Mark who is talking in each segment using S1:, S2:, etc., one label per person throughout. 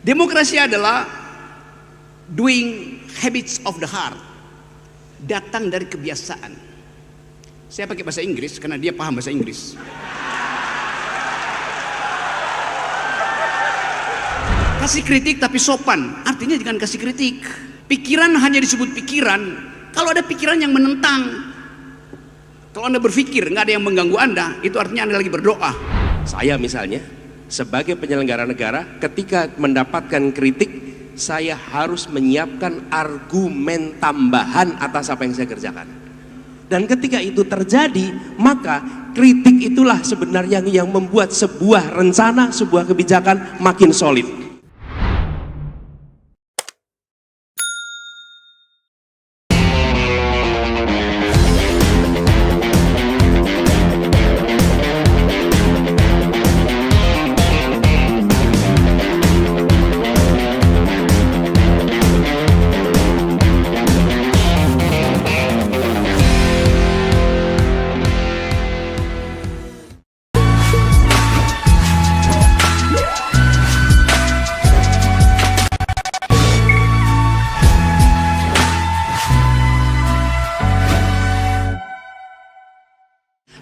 S1: Demokrasi adalah doing habits of the heart, datang dari kebiasaan. Saya pakai bahasa Inggris karena dia paham bahasa Inggris. Kasih kritik tapi sopan, artinya jangan kasih kritik. Pikiran hanya disebut pikiran kalau ada pikiran yang menentang. Kalau Anda berpikir nggak ada yang mengganggu Anda, itu artinya Anda lagi berdoa.
S2: Saya misalnya sebagai penyelenggara negara, ketika mendapatkan kritik, saya harus menyiapkan argumen tambahan atas apa yang saya kerjakan. Dan ketika itu terjadi, maka kritik itulah sebenarnya yang membuat sebuah rencana, sebuah kebijakan makin solid.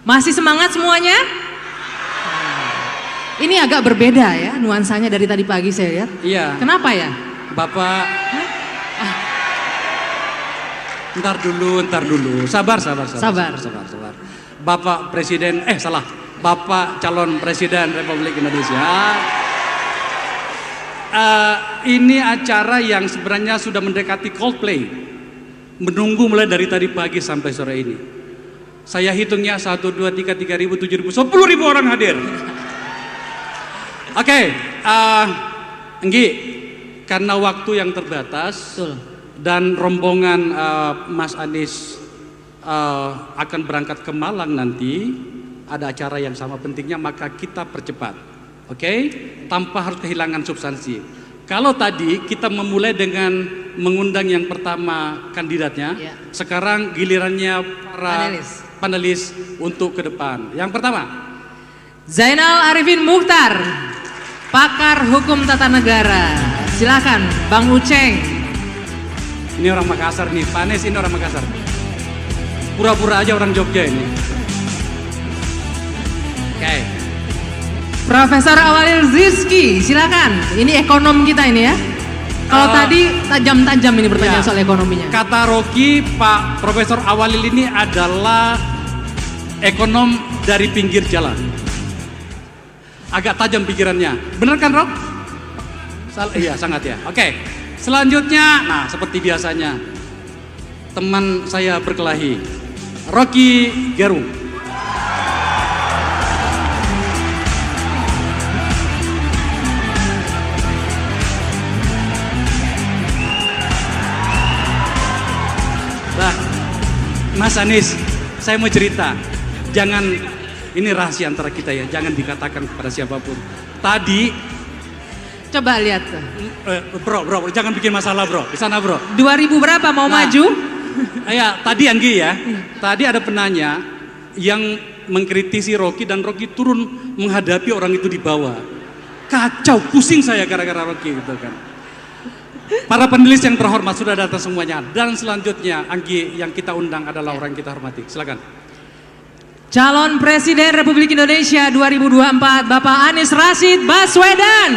S3: Masih semangat semuanya? Ini agak berbeda ya nuansanya dari tadi pagi saya lihat.
S4: Iya.
S3: Kenapa ya?
S4: Bapak, ntar dulu. Sabar. Bapak Presiden, Bapak calon Presiden Republik Indonesia. Ini acara yang sebenarnya sudah mendekati Coldplay. Menunggu mulai dari tadi pagi sampai sore ini. Saya hitungnya 1, 2, 3, 3.000, 7.000, 10.000 orang hadir. Oke, Enggi, karena waktu yang terbatas.
S3: Betul.
S4: Dan rombongan Mas Anies akan berangkat ke Malang nanti, ada acara yang sama pentingnya, maka kita percepat. Oke, tanpa harus kehilangan substansi. Kalau tadi kita memulai dengan mengundang yang pertama kandidatnya,
S3: ya.
S4: Sekarang gilirannya para panelis untuk ke depan. Yang pertama,
S3: Zainal Arifin Mukhtar, pakar hukum tata negara. Silakan, Bang Uceng.
S4: Ini orang Makassar nih, Panes ini orang Makassar. Pura-pura aja orang Jogja ini. Oke.
S3: Profesor Awalil Rizky, silakan. Ini ekonom kita ini ya. Kalau tadi tajam-tajam ini pertanyaan soal ekonominya.
S4: Kata Rocky, Pak Profesor Awalil ini adalah ekonom dari pinggir jalan. Agak tajam pikirannya. Bener kan, Rock? Iya, sangat ya. Oke. Selanjutnya, nah seperti biasanya, teman saya berkelahi, Rocky Gerung. Nah, Mas Anies, saya mau cerita. Jangan, ini rahasia antara kita ya, jangan dikatakan kepada siapapun. Tadi,
S3: coba lihat.
S4: Bro, jangan bikin masalah bro, di sana bro.
S3: 2000 berapa mau maju?
S4: Ya, tadi Anggi ya, tadi ada penanya yang mengkritisi Rocky dan Rocky turun menghadapi orang itu di bawah. Kacau, pusing saya gara-gara Rocky gitu kan. Para penulis yang terhormat sudah datang semuanya. Dan selanjutnya Anggi yang kita undang adalah orang yang kita hormati. Silakan.
S3: Calon Presiden Republik Indonesia 2024 Bapak Anies Rashid Baswedan.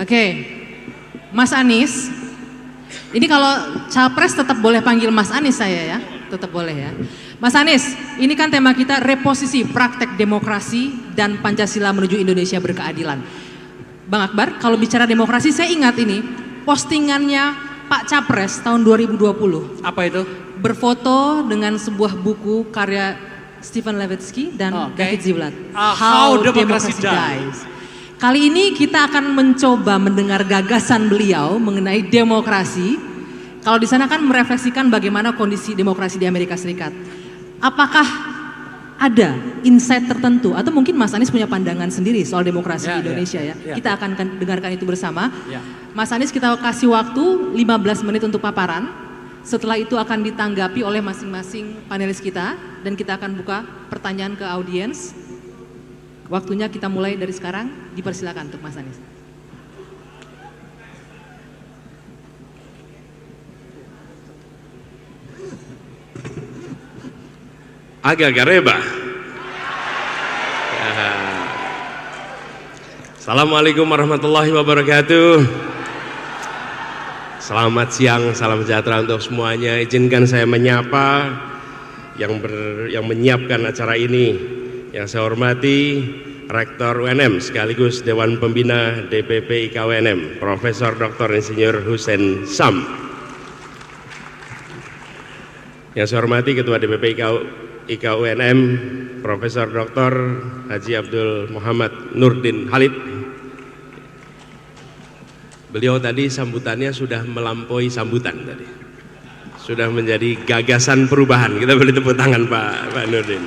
S3: Oke, Mas Anies, ini kalau capres tetap boleh panggil Mas Anies saya ya, tetap boleh ya. Mas Anies, ini kan tema kita reposisi praktek demokrasi dan Pancasila menuju Indonesia berkeadilan. Bang Akbar, kalau bicara demokrasi saya ingat ini postingannya Pak Capres tahun 2020.
S4: Apa itu?
S3: Berfoto dengan sebuah buku karya Stephen Levitsky dan David Ziblatt.
S4: How Democracy Dies.
S3: Kali ini kita akan mencoba mendengar gagasan beliau mengenai demokrasi. Kalau di sana kan merefleksikan bagaimana kondisi demokrasi di Amerika Serikat. Apakah ada insight tertentu atau mungkin Mas Anies punya pandangan sendiri soal demokrasi
S4: Ya,
S3: di Indonesia ya.
S4: ya.
S3: Kita akan dengarkan itu bersama.
S4: Ya.
S3: Mas Anies kita kasih waktu 15 menit untuk paparan. Setelah itu akan ditanggapi oleh masing-masing panelis kita dan kita akan buka pertanyaan ke audiens. Waktunya kita mulai dari sekarang. Dipersilakan untuk Mas Anies.
S2: Agak-agak rebah. Assalamualaikum warahmatullahi wabarakatuh. Selamat siang, salam sejahtera untuk semuanya. Izinkan saya menyapa yang menyiapkan acara ini. Yang saya hormati Rektor UNM sekaligus Dewan Pembina DPP IKUNM, Profesor Dr. Insinyur Hussein Sam. Yang saya hormati Ketua DPP IKUNM, Profesor Dr. Haji Abdul Muhammad Nurdin Halid. Beliau tadi sambutannya sudah melampaui sambutan tadi. Sudah menjadi gagasan perubahan. Kita beri tepuk tangan Pak Nurdin.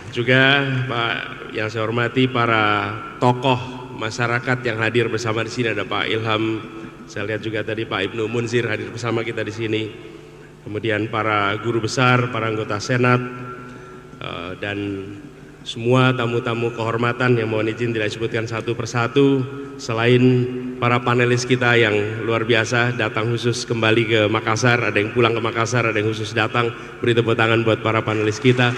S2: Juga Pak yang saya hormati para tokoh masyarakat yang hadir bersama di sini, ada Pak Ilham. Saya lihat juga tadi Pak Ibnu Munzir hadir bersama kita di sini. Kemudian para guru besar, para anggota Senat, dan semua tamu-tamu kehormatan yang mohon izin tidak disebutkan satu persatu, selain para panelis kita yang luar biasa datang khusus kembali ke Makassar, ada yang pulang ke Makassar, ada yang khusus datang, beri tepuk tangan buat para panelis kita.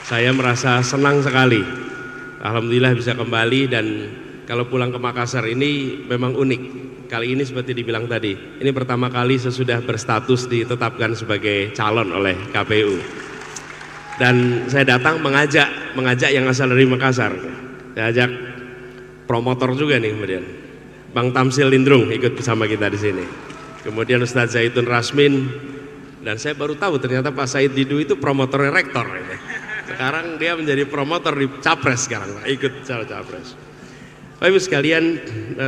S2: Saya merasa senang sekali, alhamdulillah bisa kembali, dan kalau pulang ke Makassar ini memang unik. Kali ini seperti dibilang tadi, ini pertama kali sesudah berstatus ditetapkan sebagai calon oleh KPU. Dan saya datang mengajak yang asal dari Makassar. Saya ajak promotor juga nih kemudian. Bang Tamsil Lindrung ikut bersama kita di sini. Kemudian Ustadz Zaitun Rasmin, dan saya baru tahu ternyata Pak Said Didu itu promotornya rektor. Sekarang dia menjadi promotor di Capres sekarang, ikut cara Capres. Bapak Ibu sekalian,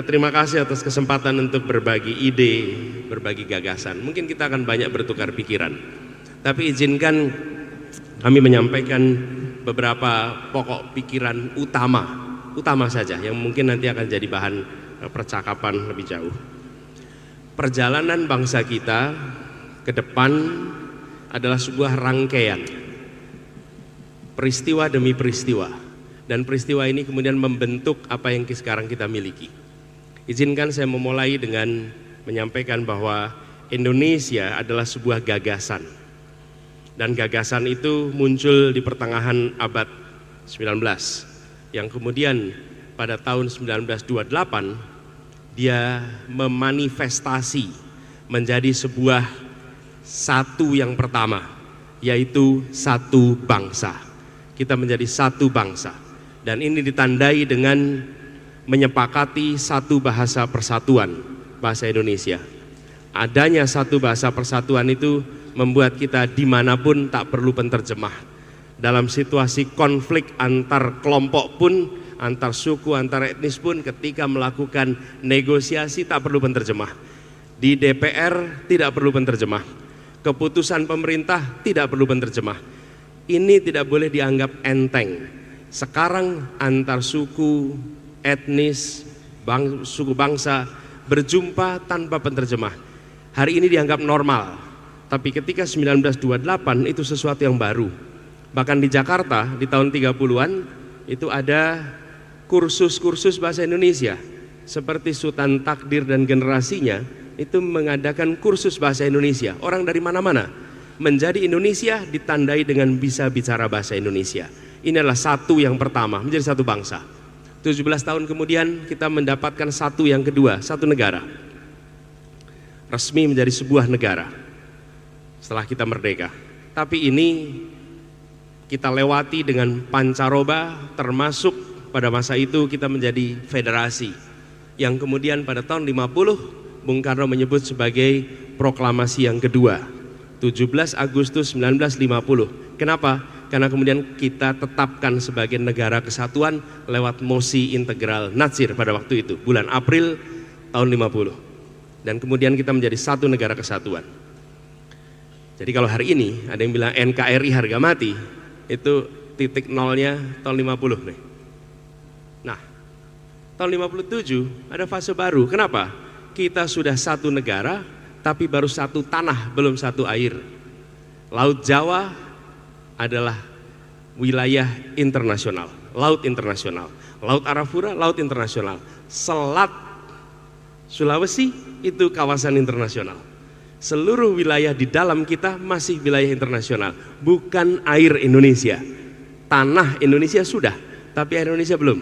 S2: terima kasih atas kesempatan untuk berbagi ide, berbagi gagasan. Mungkin kita akan banyak bertukar pikiran. Tapi izinkan kami menyampaikan beberapa pokok pikiran utama saja yang mungkin nanti akan jadi bahan percakapan lebih jauh. Perjalanan bangsa kita ke depan adalah sebuah rangkaian peristiwa demi peristiwa. Dan peristiwa ini kemudian membentuk apa yang sekarang kita miliki. Izinkan saya memulai dengan menyampaikan bahwa Indonesia adalah sebuah gagasan. Dan gagasan itu muncul di pertengahan abad 19. Yang kemudian pada tahun 1928 dia memanifestasi menjadi sebuah satu yang pertama, yaitu satu bangsa. Kita menjadi satu bangsa. Dan ini ditandai dengan menyepakati satu bahasa persatuan, bahasa Indonesia. Adanya satu bahasa persatuan itu membuat kita dimanapun tak perlu penterjemah. Dalam situasi konflik antar kelompok pun, antar suku, antar etnis pun, ketika melakukan negosiasi tak perlu penterjemah. Di DPR tidak perlu penterjemah. Keputusan pemerintah tidak perlu penterjemah. Ini tidak boleh dianggap enteng. Sekarang antar suku, etnis, suku bangsa berjumpa tanpa penterjemah. Hari ini dianggap normal, tapi ketika 1928 itu sesuatu yang baru. Bahkan di Jakarta di tahun 30-an itu ada kursus-kursus bahasa Indonesia. Seperti Sultan Takdir dan generasinya itu mengadakan kursus bahasa Indonesia. Orang dari mana-mana menjadi Indonesia ditandai dengan bisa bicara bahasa Indonesia. Ini adalah satu yang pertama, menjadi satu bangsa. 17 tahun kemudian kita mendapatkan satu yang kedua, satu negara. Resmi menjadi sebuah negara setelah kita merdeka. Tapi ini kita lewati dengan pancaroba, termasuk pada masa itu kita menjadi federasi. Yang kemudian pada tahun 50 Bung Karno menyebut sebagai proklamasi yang kedua, 17 Agustus 1950. Kenapa? Karena kemudian kita tetapkan sebagai negara kesatuan lewat mosi integral Natsir pada waktu itu, bulan April tahun 50. Dan kemudian kita menjadi satu negara kesatuan. Jadi kalau hari ini ada yang bilang NKRI harga mati, itu titik nolnya tahun 50 nih. Nah, tahun 57 ada fase baru. Kenapa? Kita sudah satu negara, tapi baru satu tanah, belum satu air. Laut Jawa adalah wilayah internasional, laut internasional. Laut Arafura, laut internasional. Selat Sulawesi itu kawasan internasional. Seluruh wilayah di dalam kita masih wilayah internasional, bukan air Indonesia. Tanah Indonesia sudah, tapi air Indonesia belum.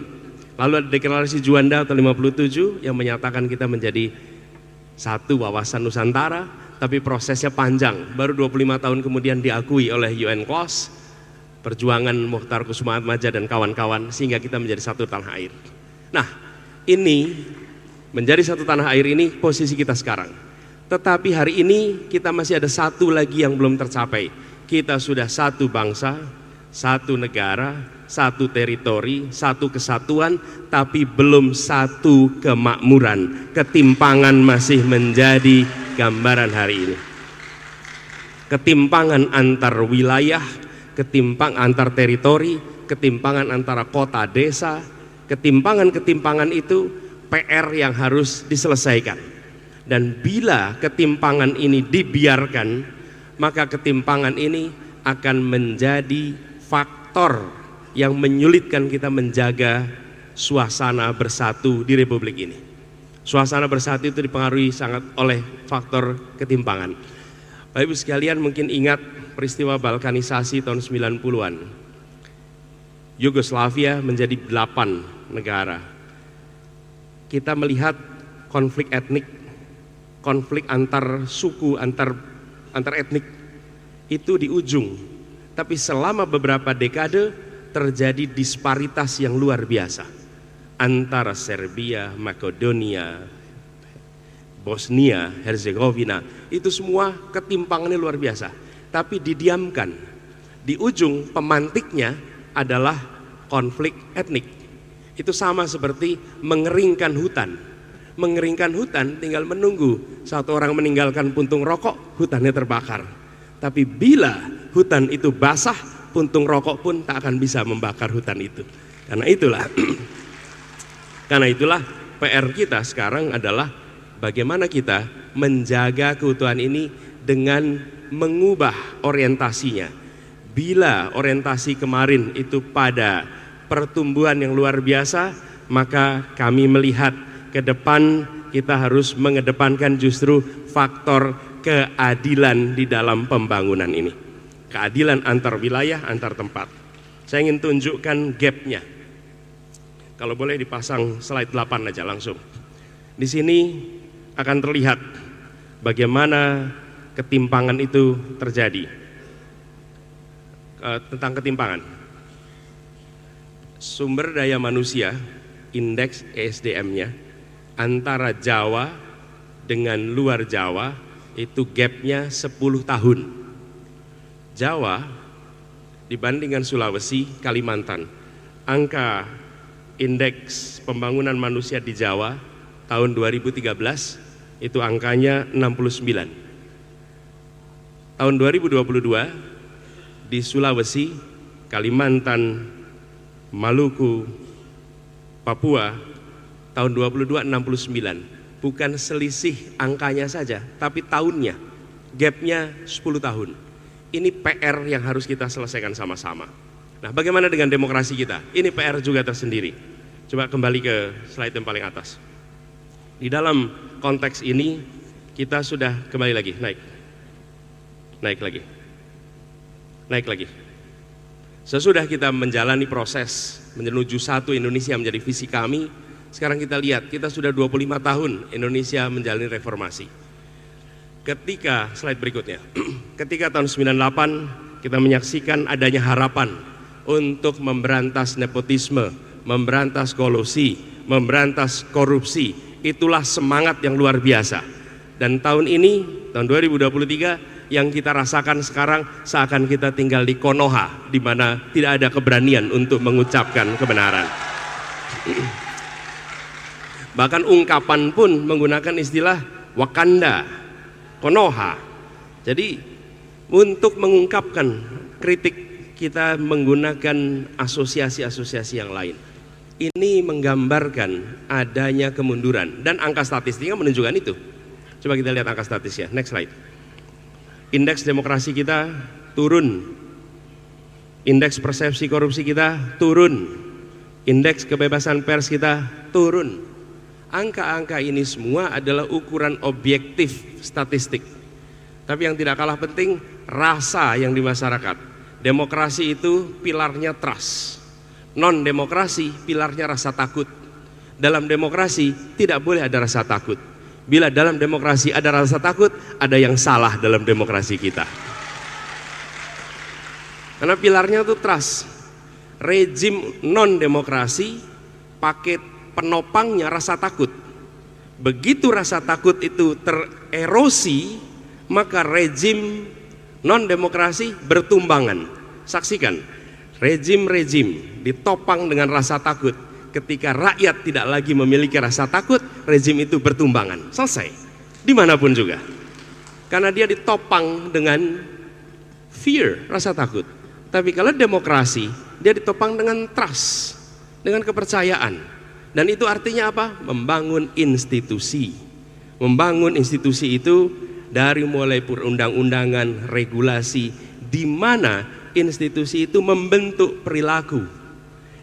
S2: Lalu ada deklarasi Juanda tahun 57 yang menyatakan kita menjadi satu wawasan Nusantara, tapi prosesnya panjang. Baru 25 tahun kemudian diakui oleh UNCLOS, perjuangan Muchtar Kusuma-Atmaja dan kawan-kawan, sehingga kita menjadi satu tanah air. Nah, ini menjadi satu tanah air ini posisi kita sekarang. Tetapi hari ini kita masih ada satu lagi yang belum tercapai. Kita sudah satu bangsa, satu negara, satu teritori, satu kesatuan, tapi belum satu kemakmuran. Ketimpangan masih menjadi gambaran hari ini. Ketimpangan antar wilayah, ketimpangan antar teritori, ketimpangan antara kota desa, ketimpangan-ketimpangan itu PR yang harus diselesaikan. Dan bila ketimpangan ini dibiarkan, maka ketimpangan ini akan menjadi faktor yang menyulitkan kita menjaga suasana bersatu di Republik ini. Suasana bersatu itu dipengaruhi sangat oleh faktor ketimpangan. Bapak Ibu sekalian mungkin ingat peristiwa balkanisasi tahun 90-an. Yugoslavia menjadi 8 negara. Kita melihat konflik etnik, konflik antar suku, antar etnik itu di ujung. Tapi selama beberapa dekade terjadi disparitas yang luar biasa antara Serbia, Makedonia, Bosnia, Herzegovina. Itu semua ketimpangannya luar biasa. Tapi didiamkan. Di ujung pemantiknya adalah konflik etnik. Itu sama seperti mengeringkan hutan. Mengeringkan hutan tinggal menunggu satu orang meninggalkan puntung rokok, hutannya terbakar. Tapi bila hutan itu basah, puntung rokok pun tak akan bisa membakar hutan itu. Karena itulah PR kita sekarang adalah bagaimana kita menjaga keutuhan ini dengan mengubah orientasinya. Bila orientasi kemarin itu pada pertumbuhan yang luar biasa, maka kami melihat ke depan kita harus mengedepankan justru faktor keadilan di dalam pembangunan ini. Keadilan antar wilayah, antar tempat. Saya ingin tunjukkan gapnya. Kalau boleh dipasang slide 8 aja langsung. Di sini akan terlihat bagaimana ketimpangan itu terjadi. Tentang ketimpangan. Sumber daya manusia, indeks ESDM-nya, antara Jawa dengan luar Jawa itu gapnya 10 tahun. Jawa dibandingkan Sulawesi, Kalimantan, angka indeks pembangunan manusia di Jawa tahun 2013 itu angkanya 69. Tahun 2022 di Sulawesi, Kalimantan, Maluku, Papua tahun 22 69. Bukan selisih angkanya saja, tapi tahunnya, gapnya 10 tahun. Ini PR yang harus kita selesaikan sama-sama. Nah, bagaimana dengan demokrasi kita? Ini PR juga tersendiri. Coba kembali ke slide yang paling atas. Di dalam konteks ini, kita sudah kembali lagi, naik lagi. Sesudah kita menjalani proses menuju satu Indonesia menjadi visi kami, sekarang kita lihat, kita sudah 25 tahun Indonesia menjalani reformasi. Ketika, slide berikutnya, ketika tahun 98 kita menyaksikan adanya harapan untuk memberantas nepotisme, memberantas kolusi, memberantas korupsi. Itulah semangat yang luar biasa. Dan tahun ini, tahun 2023, yang kita rasakan sekarang seakan kita tinggal di Konoha, di mana tidak ada keberanian untuk mengucapkan kebenaran. Bahkan ungkapan pun menggunakan istilah Wakanda, Konoha. Jadi Untuk mengungkapkan kritik, kita menggunakan asosiasi-asosiasi yang lain. Ini menggambarkan adanya kemunduran dan angka statistiknya menunjukkan itu. Coba kita lihat angka statistiknya. Next slide. Indeks demokrasi kita turun. Indeks persepsi korupsi kita turun. Indeks kebebasan pers kita turun. Angka-angka ini semua adalah ukuran objektif statistik. Tapi yang tidak kalah penting, rasa yang di masyarakat. Demokrasi itu pilarnya trust. Non-demokrasi pilarnya rasa takut. Dalam demokrasi tidak boleh ada rasa takut. Bila dalam demokrasi ada rasa takut, ada yang salah dalam demokrasi kita. Karena pilarnya itu trust. Rejim non-demokrasi pakai penopangnya rasa takut. Begitu rasa takut itu tererosi, maka rejim non-demokrasi bertumbangan. Saksikan, rejim-rejim ditopang dengan rasa takut. Ketika rakyat tidak lagi memiliki rasa takut, rejim itu bertumbangan. Selesai, dimanapun juga. Karena dia ditopang dengan fear, rasa takut. Tapi kalau demokrasi, dia ditopang dengan trust, dengan kepercayaan. Dan itu artinya apa? Membangun institusi. Membangun institusi itu dari mulai perundang-undangan, regulasi, di mana institusi itu membentuk perilaku.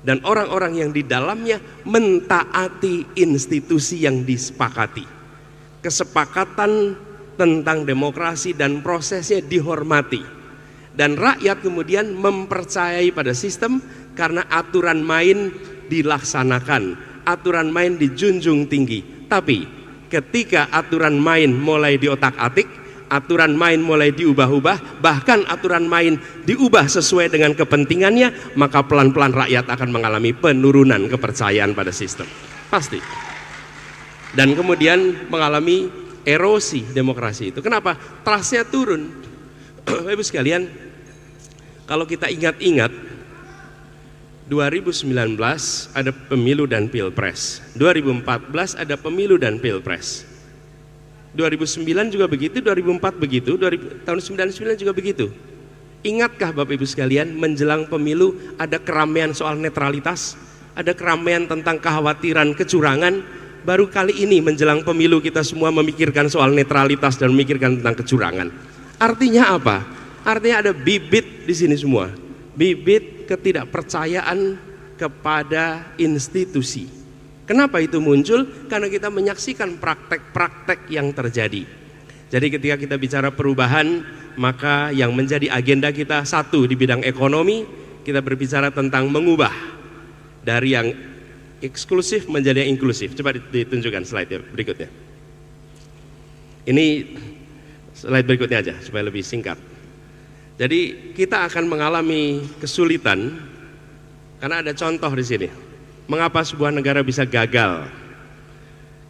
S2: Dan orang-orang yang di dalamnya mentaati institusi yang disepakati. Kesepakatan tentang demokrasi dan prosesnya dihormati. Dan rakyat kemudian mempercayai pada sistem karena aturan main dilaksanakan. Aturan main dijunjung tinggi. Tapi ketika aturan main mulai diotak-atik, aturan main mulai diubah-ubah, bahkan aturan main diubah sesuai dengan kepentingannya, maka pelan-pelan rakyat akan mengalami penurunan kepercayaan pada sistem. Pasti. Dan kemudian mengalami erosi demokrasi itu. Kenapa? Trustnya turun. Ibu sekalian, kalau kita ingat-ingat, 2019 ada pemilu dan pilpres, 2014 ada pemilu dan pilpres, 2009 juga begitu, 2004 begitu, tahun 99 juga begitu. Ingatkah Bapak Ibu sekalian, menjelang pemilu ada keramaian soal netralitas, ada keramaian tentang kekhawatiran kecurangan. Baru kali ini menjelang pemilu kita semua memikirkan soal netralitas dan memikirkan tentang kecurangan. Artinya apa? Artinya ada bibit di sini semua, bibit ketidakpercayaan kepada institusi. Kenapa itu muncul? Karena kita menyaksikan praktek-praktek yang terjadi. Jadi ketika kita bicara perubahan, maka yang menjadi agenda kita satu di bidang ekonomi, kita berbicara tentang mengubah dari yang eksklusif menjadi yang inklusif. Coba ditunjukkan slide berikutnya. Ini slide berikutnya aja supaya lebih singkat. Jadi kita akan mengalami kesulitan karena ada contoh di sini. Mengapa sebuah negara bisa gagal?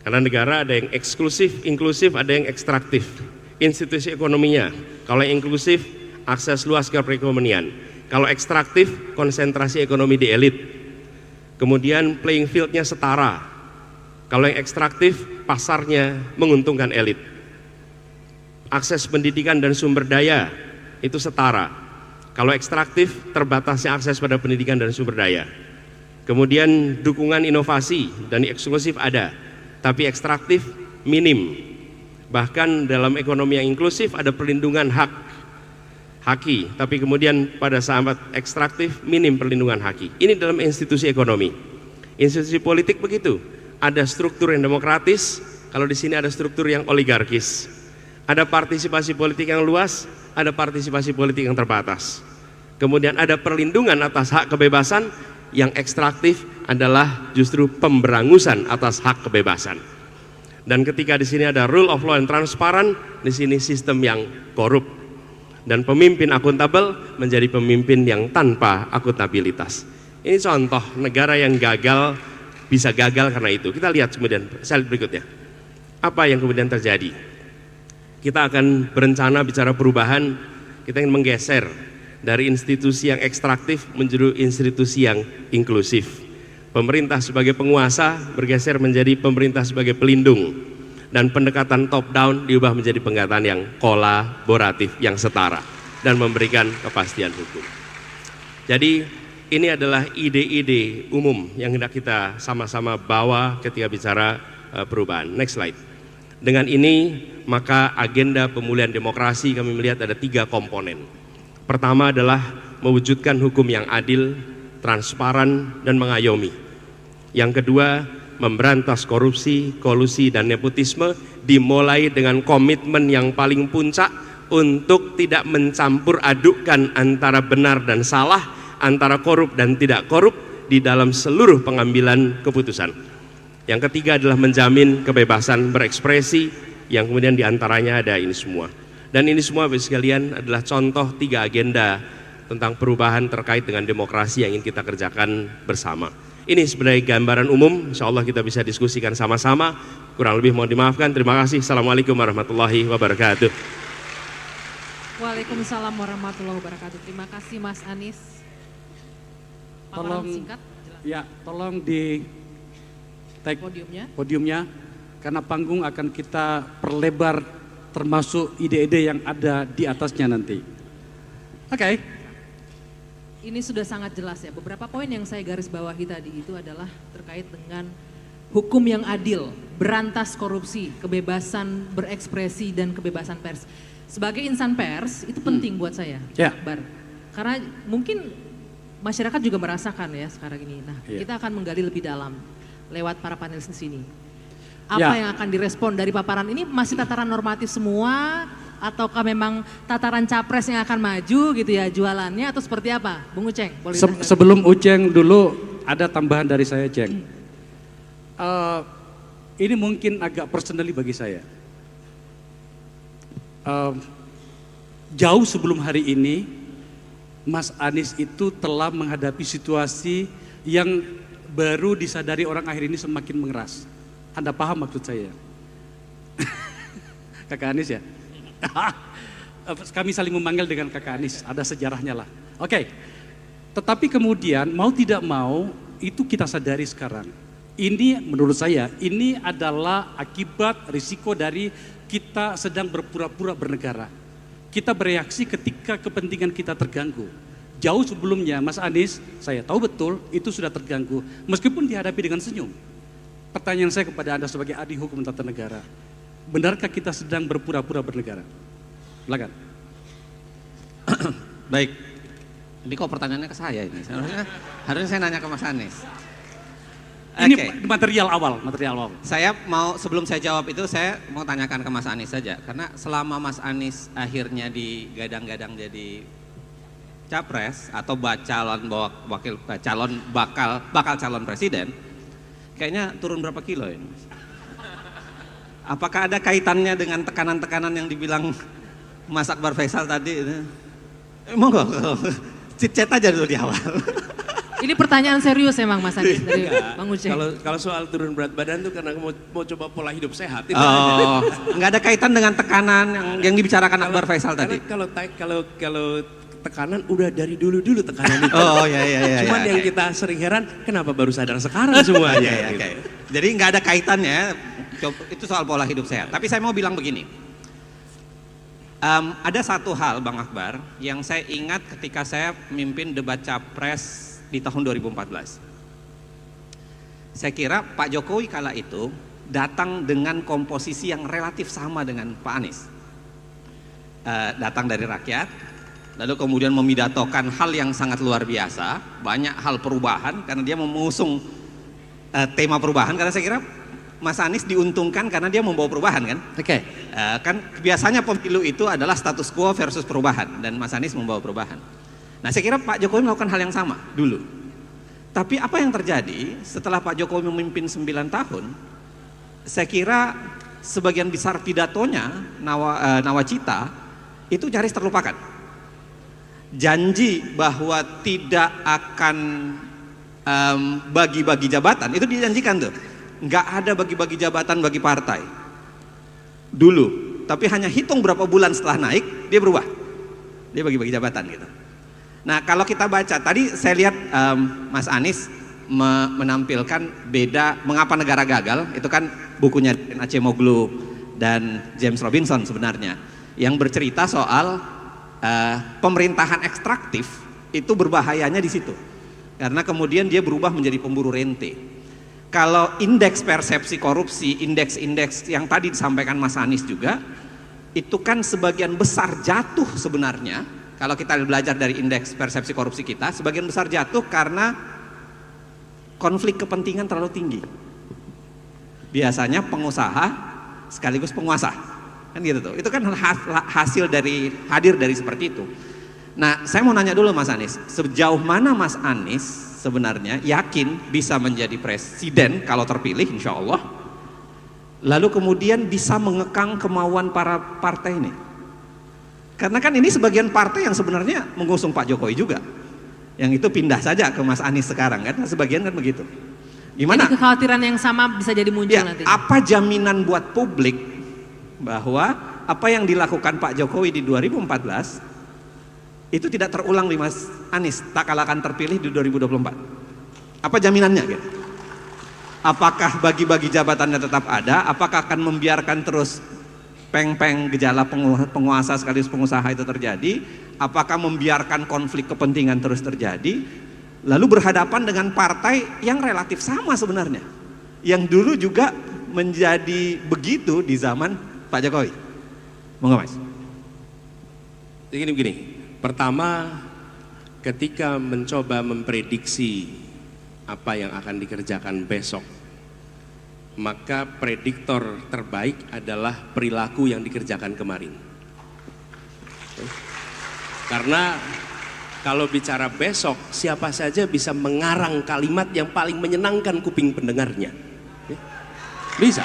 S2: Karena negara ada yang eksklusif, inklusif, ada yang ekstraktif. Institusi ekonominya, kalau yang inklusif, akses luas ke perekonomian. Kalau ekstraktif, konsentrasi ekonomi di elit. Kemudian playing fieldnya setara. Kalau yang ekstraktif, pasarnya menguntungkan elit. Akses pendidikan dan sumber daya itu setara. Kalau ekstraktif, terbatasnya akses pada pendidikan dan sumber daya. Kemudian dukungan inovasi dan eksklusif ada, tapi ekstraktif minim. Bahkan dalam ekonomi yang inklusif ada perlindungan haki, tapi kemudian pada saat ekstraktif minim perlindungan haki. Ini dalam institusi ekonomi. Institusi politik begitu, ada struktur yang demokratis, kalau di sini ada struktur yang oligarkis. Ada partisipasi politik yang luas, ada partisipasi politik yang terbatas. Kemudian ada perlindungan atas hak kebebasan. Yang ekstraktif adalah justru pemberangusan atas hak kebebasan. Dan ketika di sini ada rule of law and transparan, di sini sistem yang korup. Dan pemimpin akuntabel menjadi pemimpin yang tanpa akuntabilitas. Ini contoh negara yang gagal, bisa gagal karena itu. Kita lihat kemudian slide berikutnya. Apa yang kemudian terjadi? Kita akan berencana bicara perubahan, kita ingin menggeser dari institusi yang ekstraktif menjadi institusi yang inklusif. Pemerintah sebagai penguasa bergeser menjadi pemerintah sebagai pelindung. Dan pendekatan top down diubah menjadi pendekatan yang kolaboratif, yang setara. dan memberikan kepastian hukum. Jadi ini adalah ide-ide umum yang hendak kita sama-sama bawa ketika bicara perubahan. Next slide. Dengan ini maka agenda pemulihan demokrasi kami melihat ada 3 komponen. Pertama adalah mewujudkan hukum yang adil, transparan, dan mengayomi. Yang kedua, memberantas korupsi, kolusi, dan nepotisme, dimulai dengan komitmen yang paling puncak untuk tidak mencampur adukkan antara benar dan salah, antara korup dan tidak korup di dalam seluruh pengambilan keputusan. Yang ketiga adalah menjamin kebebasan berekspresi, yang kemudian diantaranya ada ini semua. Dan ini semua Bapak sekalian adalah contoh 3 agenda tentang perubahan terkait dengan demokrasi yang ingin kita kerjakan bersama. Ini sebagai gambaran umum, insya Allah kita bisa diskusikan sama-sama. Kurang lebih mohon dimaafkan. Terima kasih. Assalamualaikum warahmatullahi wabarakatuh.
S3: Waalaikumsalam warahmatullahi wabarakatuh. Terima kasih Mas Anies. Paparan singkat.
S4: Ya, tolong di take podiumnya, karena panggung akan kita perlebar termasuk ide-ide yang ada di atasnya nanti. Oke.
S3: Ini sudah sangat jelas ya. Beberapa poin yang saya garis bawahi tadi itu adalah terkait dengan hukum yang adil, berantas korupsi, kebebasan berekspresi, dan kebebasan pers. Sebagai insan pers itu penting buat saya, Akbar. Karena mungkin masyarakat juga merasakan ya sekarang ini. Nah, kita akan menggali lebih dalam lewat para panelis di sini. Apa yang akan direspon dari paparan ini, masih tataran normatif semua ataukah memang tataran capres yang akan maju gitu ya jualannya, atau seperti apa? Bung Uceng, boleh
S4: sebelum Uceng dulu ada tambahan dari saya, Ceng. Ini mungkin agak personally bagi saya. Jauh sebelum hari ini, Mas Anies itu telah menghadapi situasi yang baru disadari orang akhir ini semakin mengeras. Anda paham maksud saya? Kakak Anies ya? Kami saling memanggil dengan Kakak Anies, ada sejarahnya lah. Oke. Tetapi kemudian mau tidak mau itu kita sadari sekarang. Ini menurut saya ini adalah akibat risiko dari kita sedang berpura-pura bernegara. Kita bereaksi ketika kepentingan kita terganggu. Jauh sebelumnya Mas Anies, saya tahu betul itu sudah terganggu meskipun dihadapi dengan senyum. Pertanyaan saya kepada Anda sebagai ahli hukum tata negara, benarkah kita sedang berpura-pura bernegara? Silakan.
S5: Baik, ini kok pertanyaannya ke saya ini. Harusnya saya nanya ke Mas Anies.
S4: Ini material awal.
S5: Saya mau, sebelum saya jawab itu, saya mau tanyakan ke Mas Anies saja. Karena selama Mas Anies akhirnya digadang-gadang jadi capres atau bakal calon presiden, kayaknya turun berapa kilo ini, Mas? Apakah ada kaitannya dengan tekanan-tekanan yang dibilang Mas Akbar Faisal tadi? Monggo, chat aja dulu di awal.
S3: Ini pertanyaan serius emang Mas Anies dari Bang Uceng.
S2: Kalau soal turun berat badan tuh karena mau coba pola hidup sehat.
S5: Oh, nggak ada kaitan dengan tekanan yang dibicarakan Akbar Faisal tadi.
S2: Kalau tekanan udah dari dulu tekanan itu.
S5: Oh iya.
S2: Cuman yang kita sering heran, kenapa baru sadar sekarang semuanya?
S5: Gitu. Jadi nggak ada kaitannya. Itu soal pola hidup sehat. Tapi saya mau bilang begini. Ada satu hal Bang Akbar yang saya ingat ketika saya memimpin debat capres di tahun 2014. Saya kira Pak Jokowi kala itu datang dengan komposisi yang relatif sama dengan Pak Anies. Datang dari rakyat, lalu kemudian memidatokan hal yang sangat luar biasa, banyak hal perubahan karena dia mengusung tema perubahan, karena saya kira Mas Anies diuntungkan karena dia membawa perubahan kan.
S4: Oke.
S5: Kan biasanya pemilu itu adalah status quo versus perubahan, dan Mas Anies membawa perubahan. Nah saya kira Pak Jokowi melakukan hal yang sama dulu. Tapi apa yang terjadi setelah Pak Jokowi memimpin 9 tahun, saya kira sebagian besar pidatonya, nawacita, itu nyaris terlupakan. Janji bahwa tidak akan bagi-bagi jabatan, itu dijanjikan tuh. Nggak ada bagi-bagi jabatan bagi partai dulu, tapi hanya hitung berapa bulan setelah naik, dia berubah. Dia bagi-bagi jabatan gitu. Nah kalau kita baca, tadi saya lihat Mas Anies menampilkan beda mengapa negara gagal, itu kan bukunya Acemoglu dan James Robinson sebenarnya, yang bercerita soal pemerintahan ekstraktif itu berbahayanya di situ. Karena kemudian dia berubah menjadi pemburu rente. Kalau indeks persepsi korupsi, indeks-indeks yang tadi disampaikan Mas Anies juga, itu kan sebagian besar jatuh sebenarnya. Kalau kita belajar dari indeks persepsi korupsi kita, sebagian besar jatuh karena konflik kepentingan terlalu tinggi. Biasanya pengusaha sekaligus penguasa, kan gitu tuh. Itu kan hasil hadir dari seperti itu. Nah, saya mau nanya dulu Mas Anies, sejauh mana Mas Anies sebenarnya yakin bisa menjadi presiden kalau terpilih insya Allah, lalu kemudian bisa mengekang kemauan para partai ini? Karena kan ini sebagian partai yang sebenarnya mengusung Pak Jokowi juga, yang itu pindah saja ke Mas Anies sekarang kan, sebagian kan begitu. Gimana?
S3: Jadi kekhawatiran yang sama bisa jadi muncul
S5: Ya,
S3: nanti.
S5: apa jaminan buat publik bahwa apa yang dilakukan Pak Jokowi di 2014 itu tidak terulang di Mas Anies tak kala akan terpilih di 2024? Apa jaminannya gitu? Apakah bagi-bagi jabatannya tetap ada? Apakah akan membiarkan terus peng-peng gejala penguasa sekaligus pengusaha itu terjadi? Apakah membiarkan konflik kepentingan terus terjadi? Lalu berhadapan dengan partai yang relatif sama sebenarnya, yang dulu juga menjadi begitu di zaman Pak Jokowi. Monggo Mas.
S2: Begini. Pertama, ketika mencoba memprediksi apa yang akan dikerjakan besok, maka prediktor terbaik adalah perilaku yang dikerjakan kemarin. Karena kalau bicara besok, siapa saja bisa mengarang kalimat yang paling menyenangkan kuping pendengarnya. Bisa.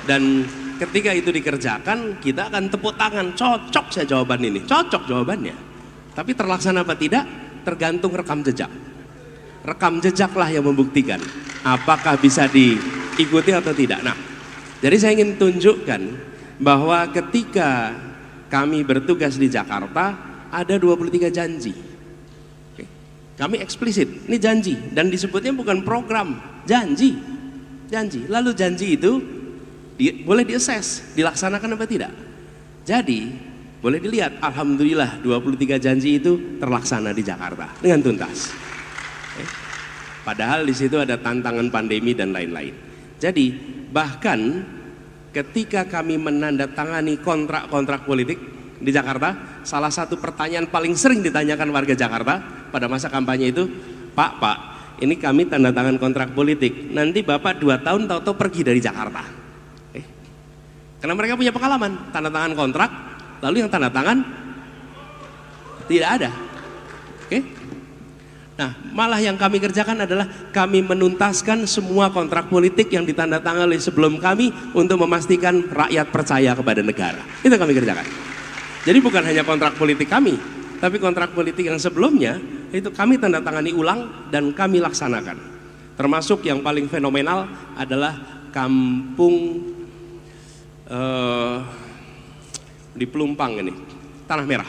S2: Dan ketika itu dikerjakan, kita akan tepuk tangan, cocok saya jawaban ini, cocok jawabannya. Tapi terlaksana apa tidak, tergantung rekam jejak. Rekam jejaklah yang membuktikan apakah bisa diikuti atau tidak. Nah, jadi saya ingin tunjukkan bahwa ketika kami bertugas di Jakarta, ada 23 janji. Oke. Kami eksplisit, ini janji, dan disebutnya bukan program, janji. Janji. Lalu janji itu boleh diakses, dilaksanakan apa tidak. Jadi boleh dilihat, alhamdulillah 23 janji itu terlaksana di Jakarta dengan tuntas. Padahal di situ ada tantangan pandemi dan lain-lain. Jadi bahkan ketika kami menandatangani kontrak-kontrak politik di Jakarta, salah satu pertanyaan paling sering ditanyakan warga Jakarta pada masa kampanye itu, Pak, ini kami tanda tangan kontrak politik, nanti Bapak 2 tahun tahu-tahu pergi dari Jakarta. Karena mereka punya pengalaman, tanda tangan kontrak, lalu yang tanda tangan tidak ada. Oke? Nah, malah yang kami kerjakan adalah kami menuntaskan semua kontrak politik yang ditandatangani sebelum kami untuk memastikan rakyat percaya kepada negara. Itu kami kerjakan. Jadi bukan hanya kontrak politik kami, tapi kontrak politik yang sebelumnya itu kami tanda tangani ulang dan kami laksanakan. Termasuk yang paling fenomenal adalah kampung di Pelumpang ini, Tanah Merah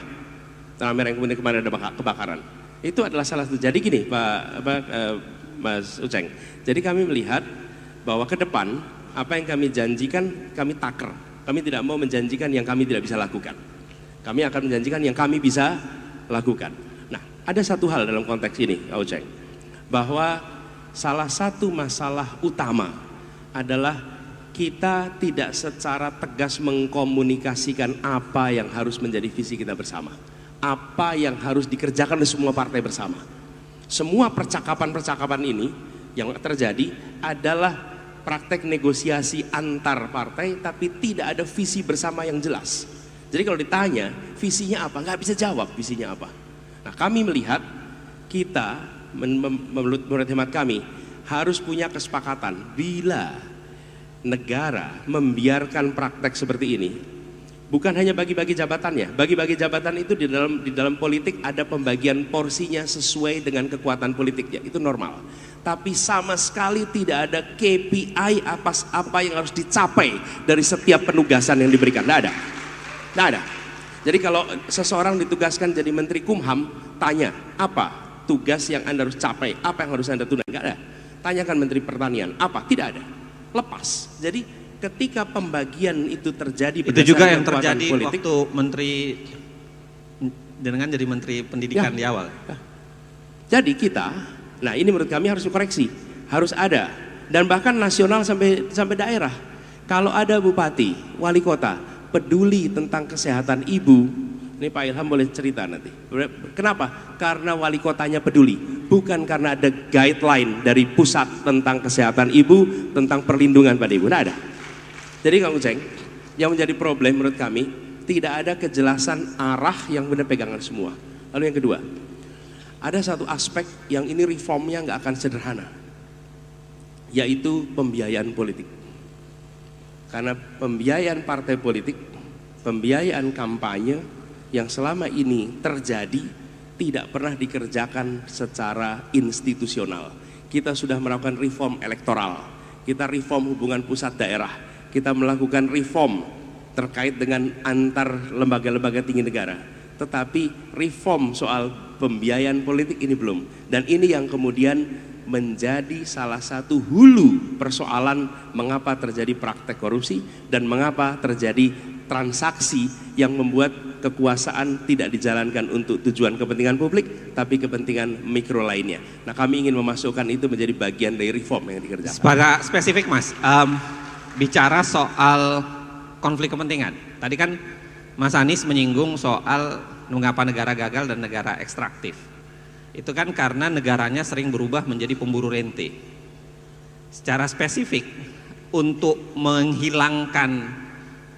S2: yang kemudian kemarin ada kebakaran. Itu adalah salah satu. Jadi gini Mas Uceng, jadi kami melihat bahwa ke depan apa yang kami janjikan kami taker. Kami tidak mau menjanjikan yang kami tidak bisa lakukan. Kami akan menjanjikan yang kami bisa lakukan. Nah, ada satu hal dalam konteks ini, Kak Uceng, bahwa salah satu masalah utama adalah kita tidak secara tegas mengkomunikasikan apa yang harus menjadi visi kita bersama, apa yang harus dikerjakan oleh semua partai bersama. Semua percakapan-percakapan ini yang terjadi adalah praktek negosiasi antar partai, tapi tidak ada visi bersama yang jelas. Jadi kalau ditanya visinya apa, nggak bisa jawab visinya apa. Nah, kami melihat kita menurut hemat kami harus punya kesepakatan bila negara membiarkan praktek seperti ini, bukan hanya bagi-bagi jabatannya. Bagi-bagi jabatan itu di dalam politik ada pembagian porsinya sesuai dengan kekuatan politiknya, itu normal. Tapi sama sekali tidak ada KPI apa yang harus dicapai dari setiap penugasan yang diberikan. Tidak ada. Jadi kalau seseorang ditugaskan jadi Menteri Kumham, tanya apa tugas yang Anda harus capai, apa yang harus Anda tunda, nggak ada. Tanyakan Menteri Pertanian, apa? Tidak ada. Lepas. Jadi ketika pembagian itu terjadi
S5: itu juga yang terjadi
S2: politik,
S5: waktu Menteri dengan jadi Menteri Pendidikan
S2: Ya.
S5: di awal.
S2: Jadi kita, nah ini menurut kami harus dikoreksi, harus ada, dan bahkan nasional sampai daerah. Kalau ada bupati, wali kota peduli tentang kesehatan ibu, ini Pak Ilham boleh cerita nanti. Kenapa? Karena wali kotanya peduli, bukan karena ada guideline dari pusat tentang kesehatan ibu, tentang perlindungan pada ibu. Nah ada. Jadi Kang Uceng, yang menjadi problem menurut kami tidak ada kejelasan arah yang benar pegangan semua. Lalu yang kedua, ada satu aspek yang ini reformnya nggak akan sederhana, yaitu pembiayaan politik. Karena pembiayaan partai politik, pembiayaan kampanye yang selama ini terjadi tidak pernah dikerjakan secara institusional. Kita sudah melakukan reform elektoral, kita reform hubungan pusat daerah, kita melakukan reform terkait dengan antar lembaga-lembaga tinggi negara. Tetapi reform soal pembiayaan politik ini belum, dan ini yang kemudian menjadi salah satu hulu persoalan mengapa terjadi praktek korupsi dan mengapa terjadi transaksi yang membuat kekuasaan tidak dijalankan untuk tujuan kepentingan publik tapi kepentingan mikro lainnya. Nah kami ingin memasukkan itu menjadi bagian dari reform yang dikerjakan.
S5: Pada spesifik Mas, bicara soal konflik kepentingan. Tadi kan Mas Anies menyinggung soal mengapa negara gagal dan negara ekstraktif. Itu kan karena negaranya sering berubah menjadi pemburu rente. Secara spesifik, untuk menghilangkan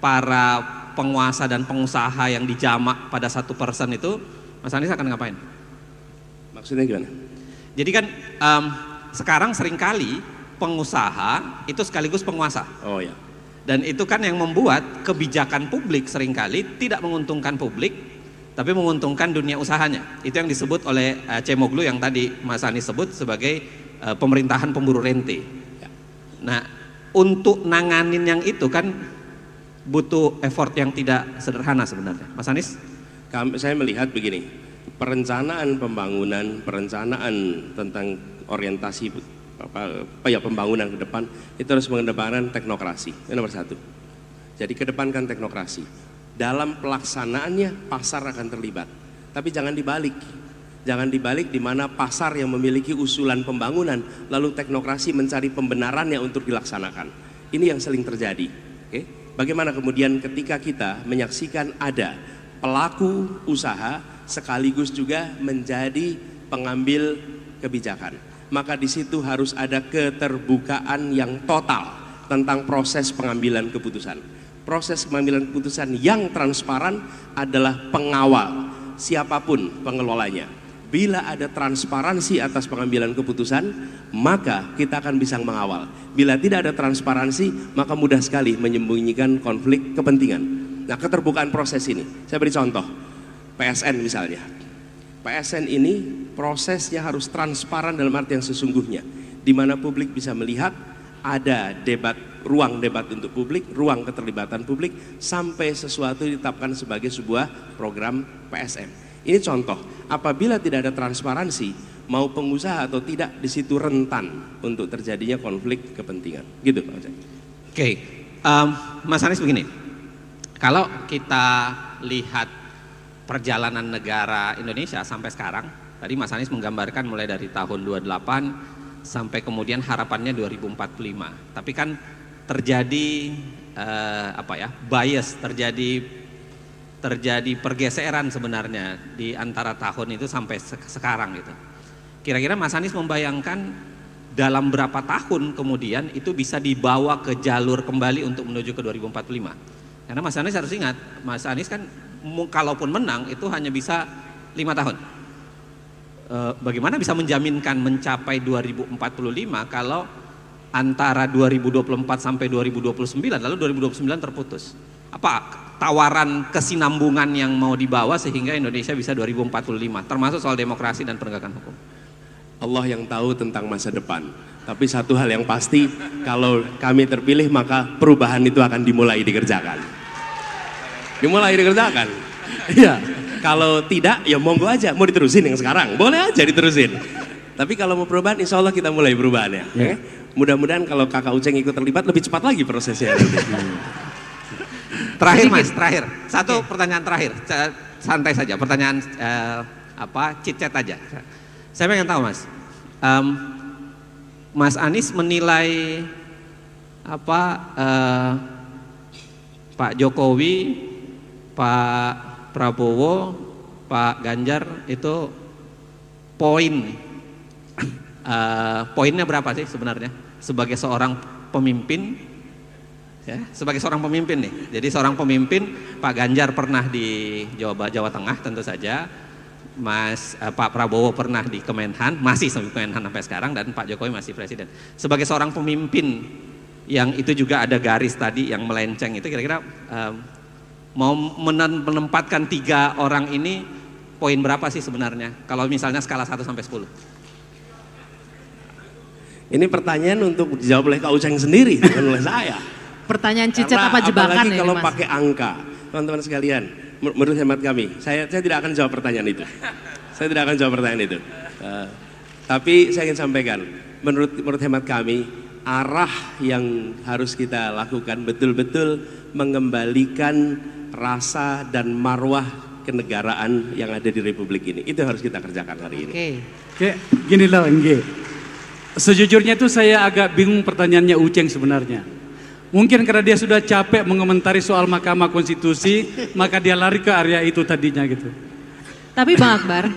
S5: para penguasa dan pengusaha yang dijamak pada 1% itu, Mas Anies akan ngapain?
S2: Maksudnya gimana?
S5: Jadi kan sekarang seringkali pengusaha itu sekaligus penguasa.
S2: Oh ya.
S5: Dan itu kan yang membuat kebijakan publik seringkali tidak menguntungkan publik, tapi menguntungkan dunia usahanya. Itu yang disebut oleh Cemoglu yang tadi Mas Anies sebut sebagai pemerintahan pemburu rente. Nah, untuk nanganin yang itu kan butuh effort yang tidak sederhana sebenarnya. Mas Anies?
S2: Saya melihat begini, perencanaan pembangunan, perencanaan tentang orientasi pembangunan ke depan itu harus mengedepankan teknokrasi. Itu nomor satu. Jadi kedepankan teknokrasi. Dalam pelaksanaannya pasar akan terlibat, tapi jangan dibalik. Jangan dibalik di mana pasar yang memiliki usulan pembangunan, lalu teknokrasi mencari pembenarannya untuk dilaksanakan. Ini yang sering terjadi. Oke? Bagaimana kemudian ketika kita menyaksikan ada pelaku usaha sekaligus juga menjadi pengambil kebijakan, maka di situ harus ada keterbukaan yang total tentang proses pengambilan keputusan. Proses pengambilan keputusan yang transparan adalah pengawal siapapun pengelolanya. Bila ada transparansi atas pengambilan keputusan, maka kita akan bisa mengawal. Bila tidak ada transparansi, maka mudah sekali menyembunyikan konflik kepentingan. Nah, keterbukaan proses ini, saya beri contoh, PSN misalnya. PSN ini prosesnya harus transparan dalam arti yang sesungguhnya, di mana publik bisa melihat ada debat, ruang debat untuk publik, ruang keterlibatan publik, sampai sesuatu ditetapkan sebagai sebuah program PSN. Ini contoh, apabila tidak ada transparansi, mau pengusaha atau tidak, di situ rentan untuk terjadinya konflik kepentingan. Gitu Pak Ocek.
S5: Oke, Mas Anies begini, kalau kita lihat perjalanan negara Indonesia sampai sekarang, tadi Mas Anies menggambarkan mulai dari tahun 28 sampai kemudian harapannya 2045. Tapi kan terjadi bias, terjadi pergeseran sebenarnya di antara tahun itu sampai sekarang gitu. Kira-kira Mas Anies membayangkan dalam berapa tahun kemudian itu bisa dibawa ke jalur kembali untuk menuju ke 2045? Karena Mas Anies harus ingat, Mas Anies kan kalaupun menang itu hanya bisa 5 tahun. Bagaimana bisa menjaminkan mencapai 2045 kalau antara 2024 sampai 2029 lalu 2029 terputus? Apa tawaran kesinambungan yang mau dibawa sehingga Indonesia bisa 2045, termasuk soal demokrasi dan penegakan hukum?
S2: Allah yang tahu tentang masa depan. Tapi satu hal yang pasti, kalau kami terpilih maka perubahan itu akan dimulai dikerjakan. Iya. Kalau tidak, ya monggo aja, mau diterusin yang sekarang, boleh aja diterusin. Tapi kalau mau perubahan, insya Allah kita mulai perubahannya. Ya. Mudah-mudahan kalau Kakak Uceng ikut terlibat lebih cepat lagi prosesnya.
S5: Terakhir
S3: sedikit.
S5: Mas, terakhir. Satu pertanyaan terakhir. Santai saja, pertanyaan chit-chat aja. Saya pengen tahu Mas, Mas Anies menilai Pak Jokowi, Pak Prabowo, Pak Ganjar itu poinnya berapa sih sebenarnya sebagai seorang pemimpin? Ya, sebagai seorang pemimpin nih. Jadi seorang pemimpin, Pak Ganjar pernah di Jawa Tengah tentu saja. Pak Prabowo pernah di Kemenhan, masih di Kemenhan sampai sekarang, dan Pak Jokowi masih presiden. Sebagai seorang pemimpin yang itu juga ada garis tadi yang melenceng itu, kira-kira mau menempatkan 3 orang ini poin berapa sih sebenarnya? Kalau misalnya skala 1 sampai 10.
S2: Ini pertanyaan untuk dijawab oleh Kak Uceng sendiri, bukan oleh saya.
S3: Pertanyaan cicet
S2: Karena
S3: apa jebakan
S2: apalagi
S3: ini
S2: kalau
S3: Mas?
S2: pakai angka, teman-teman sekalian, menurut hemat kami, saya tidak akan jawab pertanyaan itu. Saya tidak akan jawab pertanyaan itu. Tapi saya ingin sampaikan, menurut hemat kami, arah yang harus kita lakukan betul-betul mengembalikan rasa dan marwah kenegaraan yang ada di Republik ini. Itu harus kita kerjakan hari ini.
S4: Oke, gini loh, sejujurnya itu saya agak bingung pertanyaannya Uceng sebenarnya. Mungkin karena dia sudah capek mengomentari soal Mahkamah Konstitusi, maka dia lari ke area itu tadinya gitu.
S3: Tapi Bang Akbar,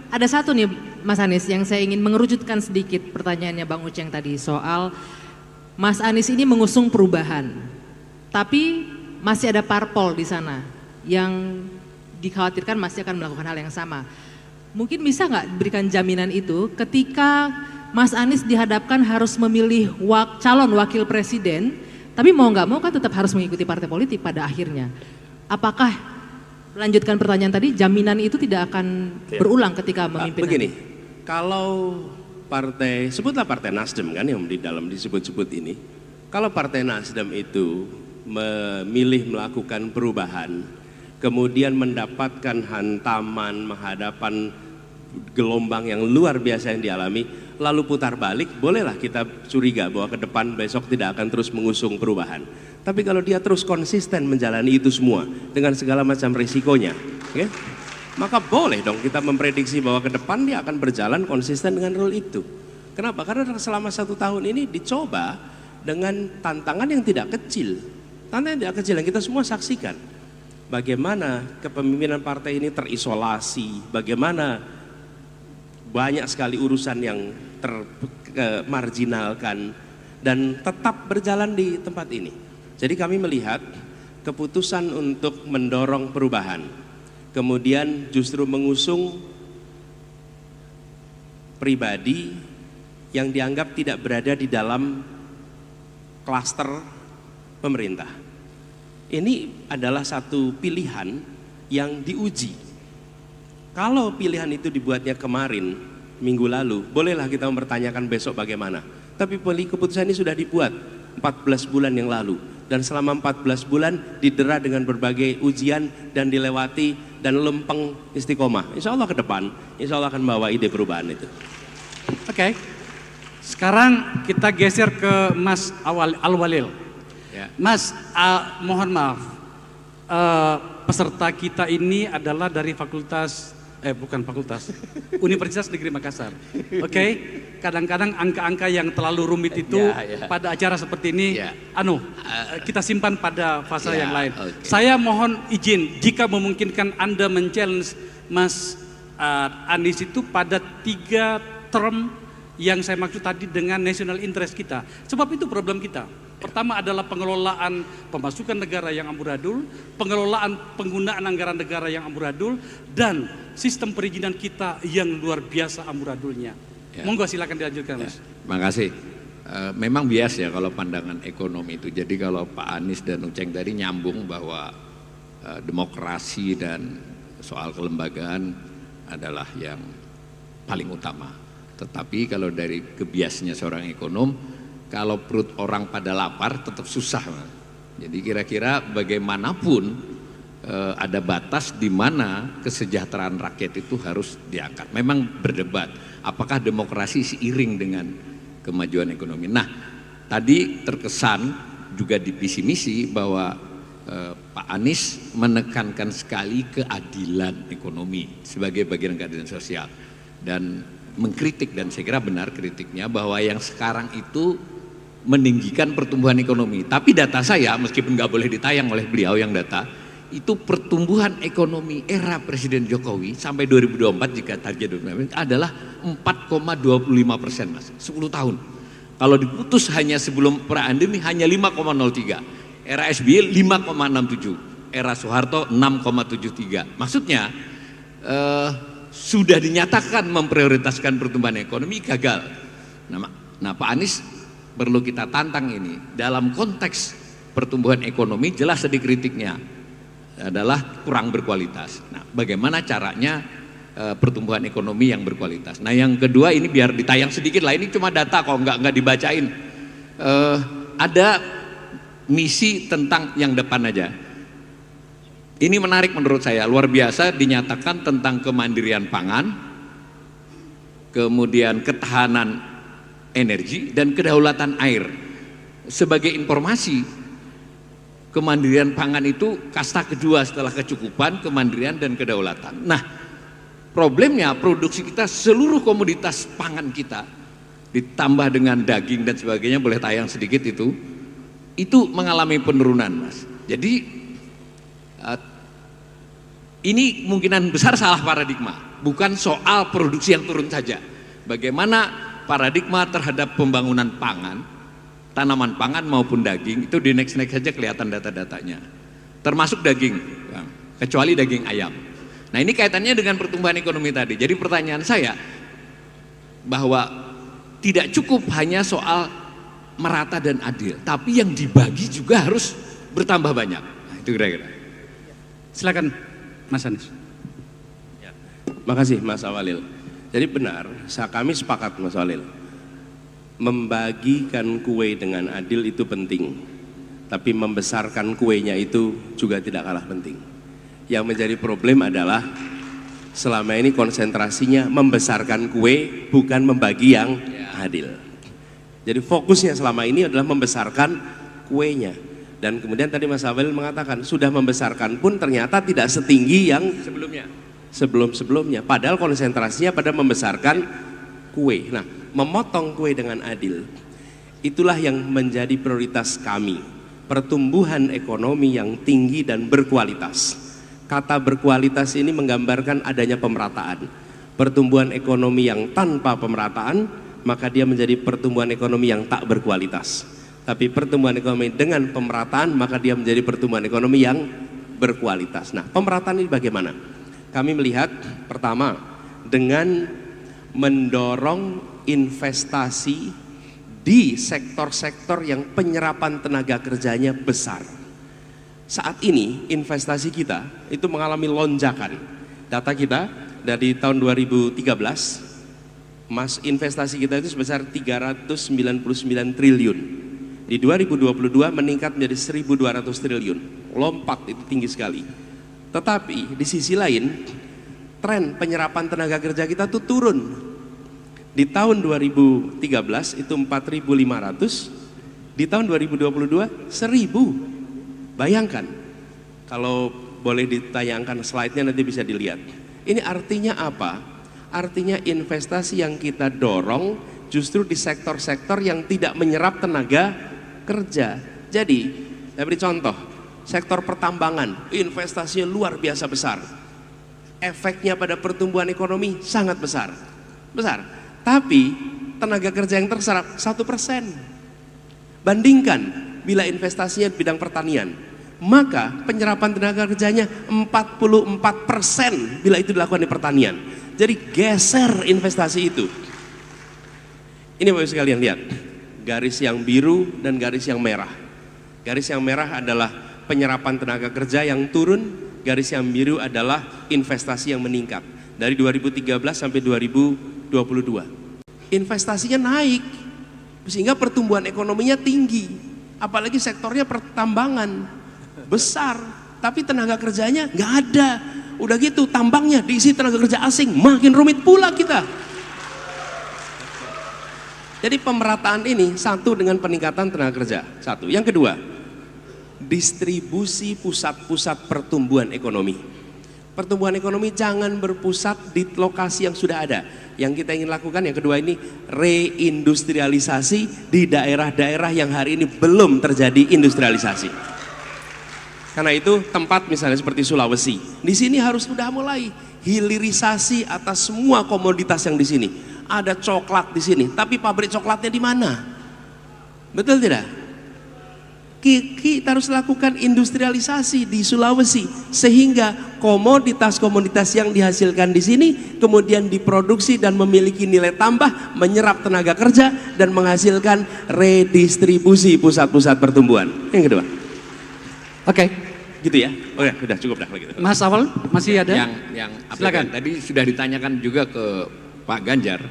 S3: ada satu nih Mas Anies yang saya ingin mengerucutkan sedikit pertanyaannya Bang Uceng tadi soal Mas Anies ini mengusung perubahan, tapi masih ada parpol di sana yang dikhawatirkan masih akan melakukan hal yang sama. Mungkin bisa nggak berikan jaminan itu ketika Mas Anies dihadapkan harus memilih calon wakil presiden, tapi mau nggak mau kan tetap harus mengikuti partai politik pada akhirnya. Apakah, melanjutkan pertanyaan tadi, jaminan itu tidak akan berulang ketika memimpin?
S2: Begini, kalau sebutlah partai Nasdem kan yang di dalam disebut-sebut ini, kalau partai Nasdem itu memilih melakukan perubahan, kemudian mendapatkan hantaman, menghadapan gelombang yang luar biasa yang dialami, lalu putar balik, bolehlah kita curiga bahwa ke depan besok tidak akan terus mengusung perubahan. Tapi kalau dia terus konsisten menjalani itu semua dengan segala macam risikonya, okay, maka boleh dong kita memprediksi bahwa ke depan dia akan berjalan konsisten dengan role itu. Kenapa? Karena selama 1 tahun ini dicoba dengan tantangan yang tidak kecil. Tantangan yang tidak kecil yang kita semua saksikan. Bagaimana kepemimpinan partai ini terisolasi, bagaimana banyak sekali urusan yang termarginalkan dan tetap berjalan di tempat ini. Jadi kami melihat keputusan untuk mendorong perubahan, kemudian justru mengusung pribadi yang dianggap tidak berada di dalam klaster pemerintah. Ini adalah satu pilihan yang diuji. Kalau pilihan itu dibuatnya kemarin, minggu lalu, bolehlah kita mempertanyakan besok bagaimana. Tapi keputusan ini sudah dibuat 14 bulan yang lalu. Dan selama 14 bulan didera dengan berbagai ujian dan dilewati dan lempeng istiqomah. Insya Allah ke depan, insya Allah akan membawa ide perubahan itu.
S4: Oke. Sekarang kita geser ke Mas Al-Walil.
S2: Ya.
S4: Mas, mohon maaf, peserta kita ini adalah dari Universitas Negeri Makassar. Oke, kadang-kadang angka-angka yang terlalu rumit itu pada acara seperti ini, kita simpan pada fase yang lain.
S6: Okay.
S4: Saya mohon izin jika memungkinkan Anda men-challenge Mas Anies itu pada 3 term yang saya maksud tadi dengan national interest kita. Sebab itu problem kita. Pertama adalah pengelolaan pemasukan negara yang amburadul, pengelolaan penggunaan anggaran negara yang amburadul, dan sistem perizinan kita yang luar biasa amburadulnya.
S6: Ya.
S4: Monggo silakan dilanjutkan, Mas.
S6: Makasih. Memang bias ya kalau pandangan ekonomi itu. Jadi kalau Pak Anies dan Uceng tadi nyambung bahwa demokrasi dan soal kelembagaan adalah yang paling utama. Tetapi kalau dari kebiasnya seorang ekonom, kalau perut orang pada lapar tetap susah. Jadi kira-kira bagaimanapun ada batas di mana kesejahteraan rakyat itu harus diangkat. Memang berdebat apakah demokrasi seiring dengan kemajuan ekonomi. Nah, tadi terkesan juga di visi misi bahwa Pak Anies menekankan sekali keadilan ekonomi sebagai bagian keadilan sosial dan mengkritik, dan saya kira benar kritiknya, bahwa yang sekarang itu meninggikan pertumbuhan ekonomi. Tapi data saya, meskipun nggak boleh ditayang oleh beliau yang data, itu pertumbuhan ekonomi era Presiden Jokowi sampai 2024 jika target adalah 4,25%, Mas, 10 tahun. Kalau diputus hanya sebelum pra-pandemi hanya 5,03, era SBY 5,67, era Soeharto 6,73. Maksudnya sudah dinyatakan memprioritaskan pertumbuhan ekonomi, gagal. Nah, Pak Anies perlu kita tantang ini dalam konteks pertumbuhan ekonomi. Jelas tadi kritiknya adalah kurang berkualitas. Nah, bagaimana caranya pertumbuhan ekonomi yang berkualitas? Nah, yang kedua ini biar ditayang sedikit lah, ini cuma data kok, nggak dibacain. Ada misi tentang yang depan aja. Ini menarik menurut saya, luar biasa, dinyatakan tentang kemandirian pangan, kemudian ketahanan energi dan kedaulatan air. Sebagai informasi, kemandirian pangan itu kasta kedua setelah kecukupan, kemandirian dan kedaulatan. Nah, problemnya produksi kita, seluruh komoditas pangan kita ditambah dengan daging dan sebagainya, boleh tayang sedikit itu mengalami penurunan, Mas. Jadi ini kemungkinan besar salah paradigma, bukan soal produksi yang turun saja. Bagaimana paradigma terhadap pembangunan pangan, tanaman pangan maupun daging, itu di next saja kelihatan data-datanya. Termasuk daging, kecuali daging ayam. Nah, ini kaitannya dengan pertumbuhan ekonomi tadi. Jadi pertanyaan saya, bahwa tidak cukup hanya soal merata dan adil, tapi yang dibagi juga harus bertambah banyak. Nah, itu kira-kira.
S4: Silakan Mas Anies.
S2: Ya, makasih Mas Awalil. Jadi benar, kami sepakat Mas Awalil. Membagikan kue dengan adil itu penting, tapi membesarkan kuenya itu juga tidak kalah penting. Yang menjadi problem adalah selama ini konsentrasinya membesarkan kue, bukan membagi yang adil. Jadi fokusnya selama ini adalah membesarkan kuenya. Dan kemudian tadi Mas Awalil mengatakan sudah membesarkan pun ternyata tidak setinggi yang sebelumnya. Padahal konsentrasinya pada membesarkan kue. Nah, memotong kue dengan adil, itulah yang menjadi prioritas kami. Pertumbuhan ekonomi yang tinggi dan berkualitas. Kata berkualitas ini menggambarkan adanya pemerataan. Pertumbuhan ekonomi yang tanpa pemerataan, maka dia menjadi pertumbuhan ekonomi yang tak berkualitas. Tapi pertumbuhan ekonomi dengan pemerataan, maka dia menjadi pertumbuhan ekonomi yang berkualitas. Nah, pemerataan ini bagaimana? Kami melihat pertama dengan mendorong investasi di sektor-sektor yang penyerapan tenaga kerjanya besar. Saat ini investasi kita itu mengalami lonjakan. Data kita dari tahun 2013, investasi kita itu sebesar 399 triliun. Di 2022 meningkat menjadi 1.200 triliun. Lompat, itu tinggi sekali. Tetapi di sisi lain, tren penyerapan tenaga kerja kita tuh turun. Di tahun 2013 itu 4.500, di tahun 2022 1.000. Bayangkan, kalau boleh ditayangkan slide-nya nanti bisa dilihat. Ini artinya apa? Artinya investasi yang kita dorong justru di sektor-sektor yang tidak menyerap tenaga kerja. Jadi, saya beri contoh, sektor pertambangan, investasinya luar biasa besar. Efeknya pada pertumbuhan ekonomi sangat besar. Tapi tenaga kerja yang terserap 1%. Bandingkan bila investasinya di bidang pertanian, maka penyerapan tenaga kerjanya 44% bila itu dilakukan di pertanian. Jadi geser investasi itu. Ini Bapak Ibu sekalian lihat, garis yang biru dan garis yang merah. Garis yang merah adalah penyerapan tenaga kerja yang turun, garis yang biru adalah investasi yang meningkat. Dari 2013 sampai 2022. Investasinya naik, sehingga pertumbuhan ekonominya tinggi. Apalagi sektornya pertambangan, besar, tapi tenaga kerjanya nggak ada. Udah gitu tambangnya diisi tenaga kerja asing, makin rumit pula kita. Jadi pemerataan ini satu dengan peningkatan tenaga kerja, satu. Yang kedua, distribusi pusat-pusat pertumbuhan ekonomi. Pertumbuhan ekonomi jangan berpusat di lokasi yang sudah ada. Yang kita ingin lakukan yang kedua ini reindustrialisasi di daerah-daerah yang hari ini belum terjadi industrialisasi. Karena itu tempat misalnya seperti Sulawesi, di sini harus sudah mulai hilirisasi atas semua komoditas yang di sini. Ada coklat di sini, tapi pabrik coklatnya di mana? Betul tidak? Kita harus lakukan industrialisasi di Sulawesi sehingga komoditas-komoditas yang dihasilkan di sini kemudian diproduksi dan memiliki nilai tambah, menyerap tenaga kerja dan menghasilkan redistribusi pusat-pusat pertumbuhan. Yang kedua.
S4: Oke.
S2: Gitu ya. Oh ya, sudah cukup dah kalau gitu.
S4: Mas Awal masih ada?
S6: Yang
S4: Silakan.
S6: tadi sudah ditanyakan juga ke Pak Ganjar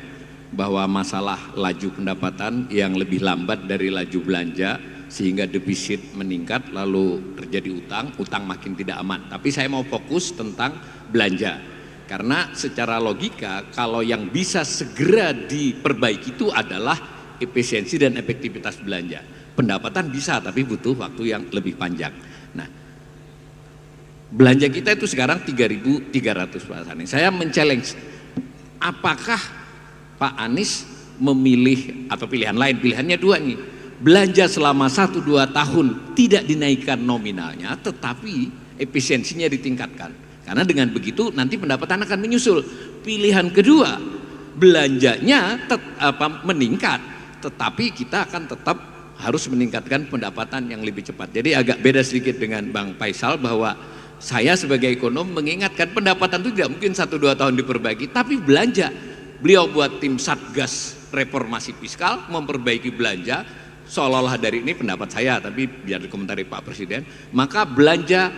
S6: bahwa masalah laju pendapatan yang lebih lambat dari laju belanja sehingga defisit meningkat lalu terjadi utang makin tidak aman. Tapi saya mau fokus tentang belanja. Karena secara logika kalau yang bisa segera diperbaiki itu adalah efisiensi dan efektivitas belanja. Pendapatan bisa tapi butuh waktu yang lebih panjang. Nah, belanja kita itu sekarang 3.300 Pak Anies. Saya men-challenge, apakah Pak Anies memilih atau pilihan lain? Pilihannya dua nih. Belanja selama 1-2 tahun tidak dinaikkan nominalnya tetapi efisiensinya ditingkatkan. Karena dengan begitu nanti pendapatan akan menyusul. Pilihan kedua, belanjanya meningkat tetapi kita akan tetap harus meningkatkan pendapatan yang lebih cepat. Jadi agak beda sedikit dengan Bang Faisal bahwa saya sebagai ekonom mengingatkan pendapatan itu tidak mungkin 1-2 tahun diperbaiki, tapi belanja. Beliau buat tim Satgas Reformasi Fiskal memperbaiki belanja, seolah-olah dari ini pendapat saya, tapi biar dikomentari Pak Presiden, maka belanja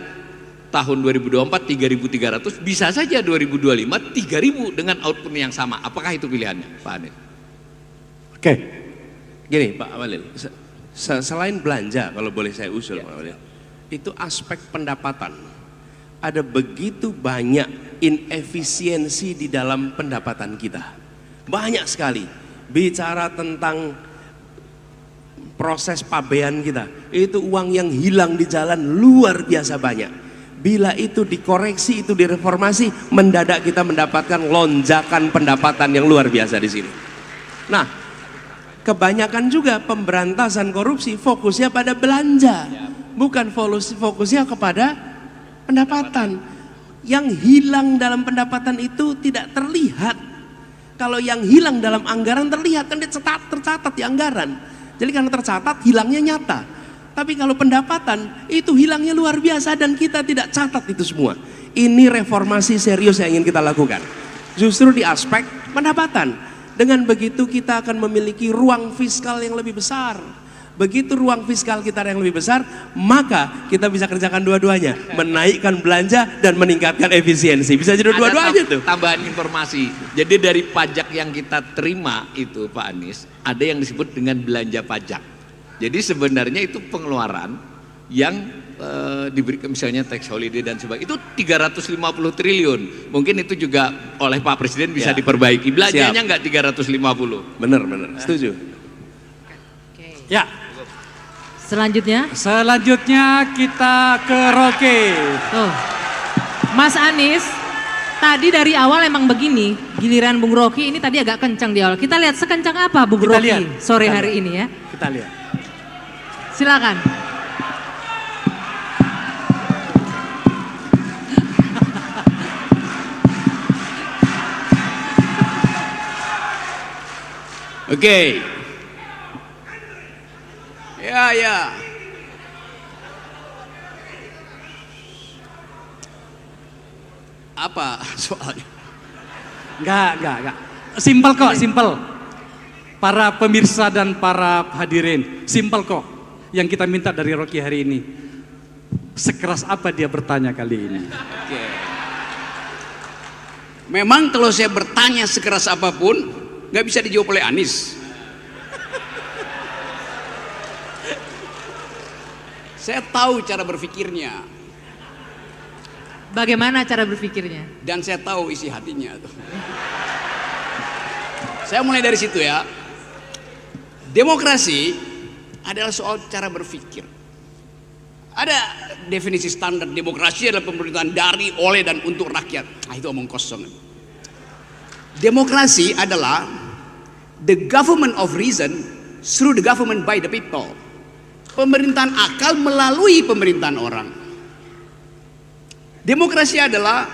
S6: tahun 2024 3.300 bisa saja 2025 3.000 dengan output yang sama. Apakah itu pilihannya Pak Anies?
S2: Oke. Gini Pak Awalil, selain belanja kalau boleh saya usul Pak Awalil, itu aspek pendapatan. Ada begitu banyak inefisiensi di dalam pendapatan kita. Banyak sekali. Bicara tentang proses pabean kita, itu uang yang hilang di jalan luar biasa banyak. Bila itu dikoreksi, itu direformasi, mendadak kita mendapatkan lonjakan pendapatan yang luar biasa di sini. Nah, kebanyakan juga pemberantasan korupsi fokusnya pada belanja, bukan fokusnya kepada pendapatan. Yang hilang dalam pendapatan itu tidak terlihat. Kalau yang hilang dalam anggaran terlihat, kan dia tercatat di anggaran. Jadi karena tercatat hilangnya nyata. Tapi kalau pendapatan itu hilangnya luar biasa dan kita tidak catat itu semua. Ini reformasi serius yang ingin kita lakukan. Justru di aspek pendapatan. Dengan begitu kita akan memiliki ruang fiskal yang lebih besar. Begitu ruang fiskal kita yang lebih besar, maka kita bisa kerjakan dua-duanya, menaikkan belanja dan meningkatkan efisiensi. Bisa jadi dua-duanya tuh.
S6: Tambahan informasi. Jadi dari pajak yang kita terima itu Pak Anies, ada yang disebut dengan belanja pajak. Jadi sebenarnya itu pengeluaran yang diberikan misalnya tax holiday dan sebagainya itu 350 triliun. Mungkin itu juga oleh Pak Presiden bisa diperbaiki. Belanjanya enggak 350.
S2: Benar, setuju.
S4: Ya.
S3: Selanjutnya
S4: kita ke Roke.
S3: tuh. Mas Anies tadi dari awal emang begini, giliran Bung Rocky ini tadi agak kencang di awal. Kita lihat sekencang apa Bung
S4: Kita
S3: Rocky
S4: lihat.
S3: sore hari ini ya.
S4: Kita lihat.
S3: Silakan.
S2: Oke. Ya. Apa soalnya?
S4: Enggak. Simpel kok, simpel. Para pemirsa dan para hadirin, simpel kok. Yang kita minta dari Rocky hari ini. Sekeras apa dia bertanya kali ini?
S1: Oke. Memang kalau saya bertanya sekeras apapun, nggak bisa dijawab oleh Anies. Saya tahu cara berpikirnya
S3: Bagaimana cara berpikirnya?
S1: dan saya tahu isi hatinya. Saya mulai dari situ ya. Demokrasi adalah soal cara berpikir. Ada definisi standar demokrasi adalah pemerintahan dari, oleh, dan untuk rakyat. Nah, itu omong kosong. Demokrasi adalah the government of reason through the government by the people. Pemerintahan akal melalui pemerintahan orang. Demokrasi adalah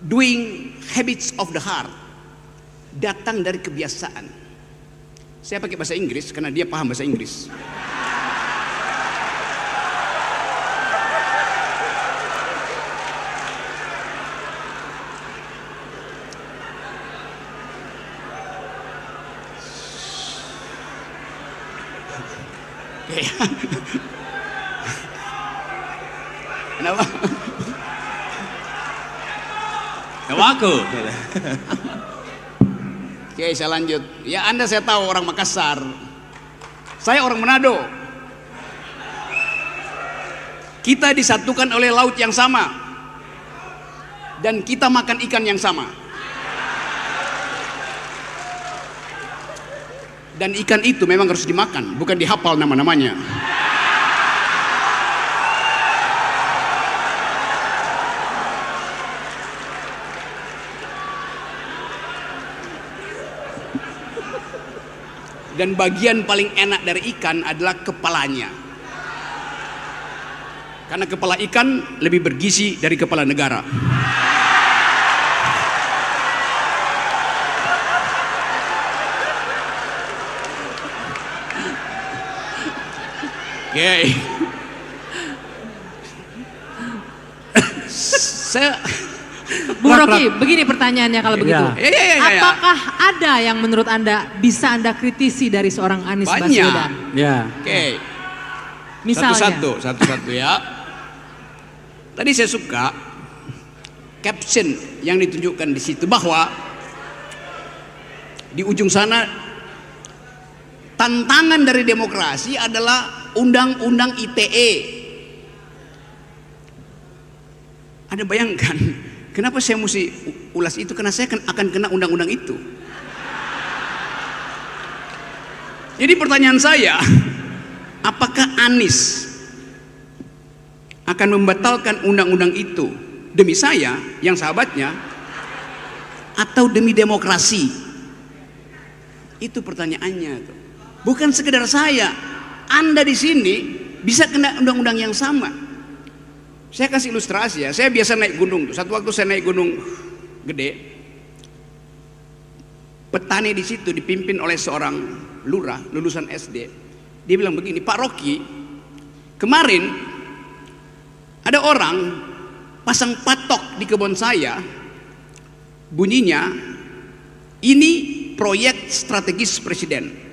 S1: doing habits of the heart, datang dari kebiasaan. Saya pakai bahasa Inggris karena dia paham bahasa Inggris. Kenapa?
S5: Aku.
S1: Oke, saya lanjut. Ya, Anda saya tahu orang Makassar. Saya orang Manado. Kita disatukan oleh laut yang sama. Dan kita makan ikan yang sama. Dan ikan itu memang harus dimakan, bukan dihafal nama-namanya. Dan bagian paling enak dari ikan adalah kepalanya. Karena kepala ikan lebih bergizi dari kepala negara. Oke. Saya
S3: Bu Rocky, begini pertanyaannya kalau begitu.
S1: Ya.
S3: Apakah ada yang menurut Anda bisa Anda kritisi dari seorang Anies Baswedan?
S4: Ya.
S1: Oke.
S3: Misalnya.
S1: Satu-satu ya. Tadi saya suka caption yang ditunjukkan di situ bahwa di ujung sana tantangan dari demokrasi adalah undang-undang ITE. Anda bayangkan kenapa saya mesti ulas itu? Karena saya akan kena undang-undang itu. Jadi pertanyaan saya, apakah Anies akan membatalkan undang-undang itu demi saya yang sahabatnya atau demi demokrasi? Itu pertanyaannya. Bukan sekedar saya, Anda di sini bisa kena undang-undang yang sama. Saya kasih ilustrasi ya. Saya biasa naik gunung tuh. Satu waktu saya naik gunung gede. Petani di situ dipimpin oleh seorang lurah lulusan SD. Dia bilang begini, Pak Rocky, kemarin ada orang pasang patok di kebun saya. Bunyinya, ini proyek strategis presiden.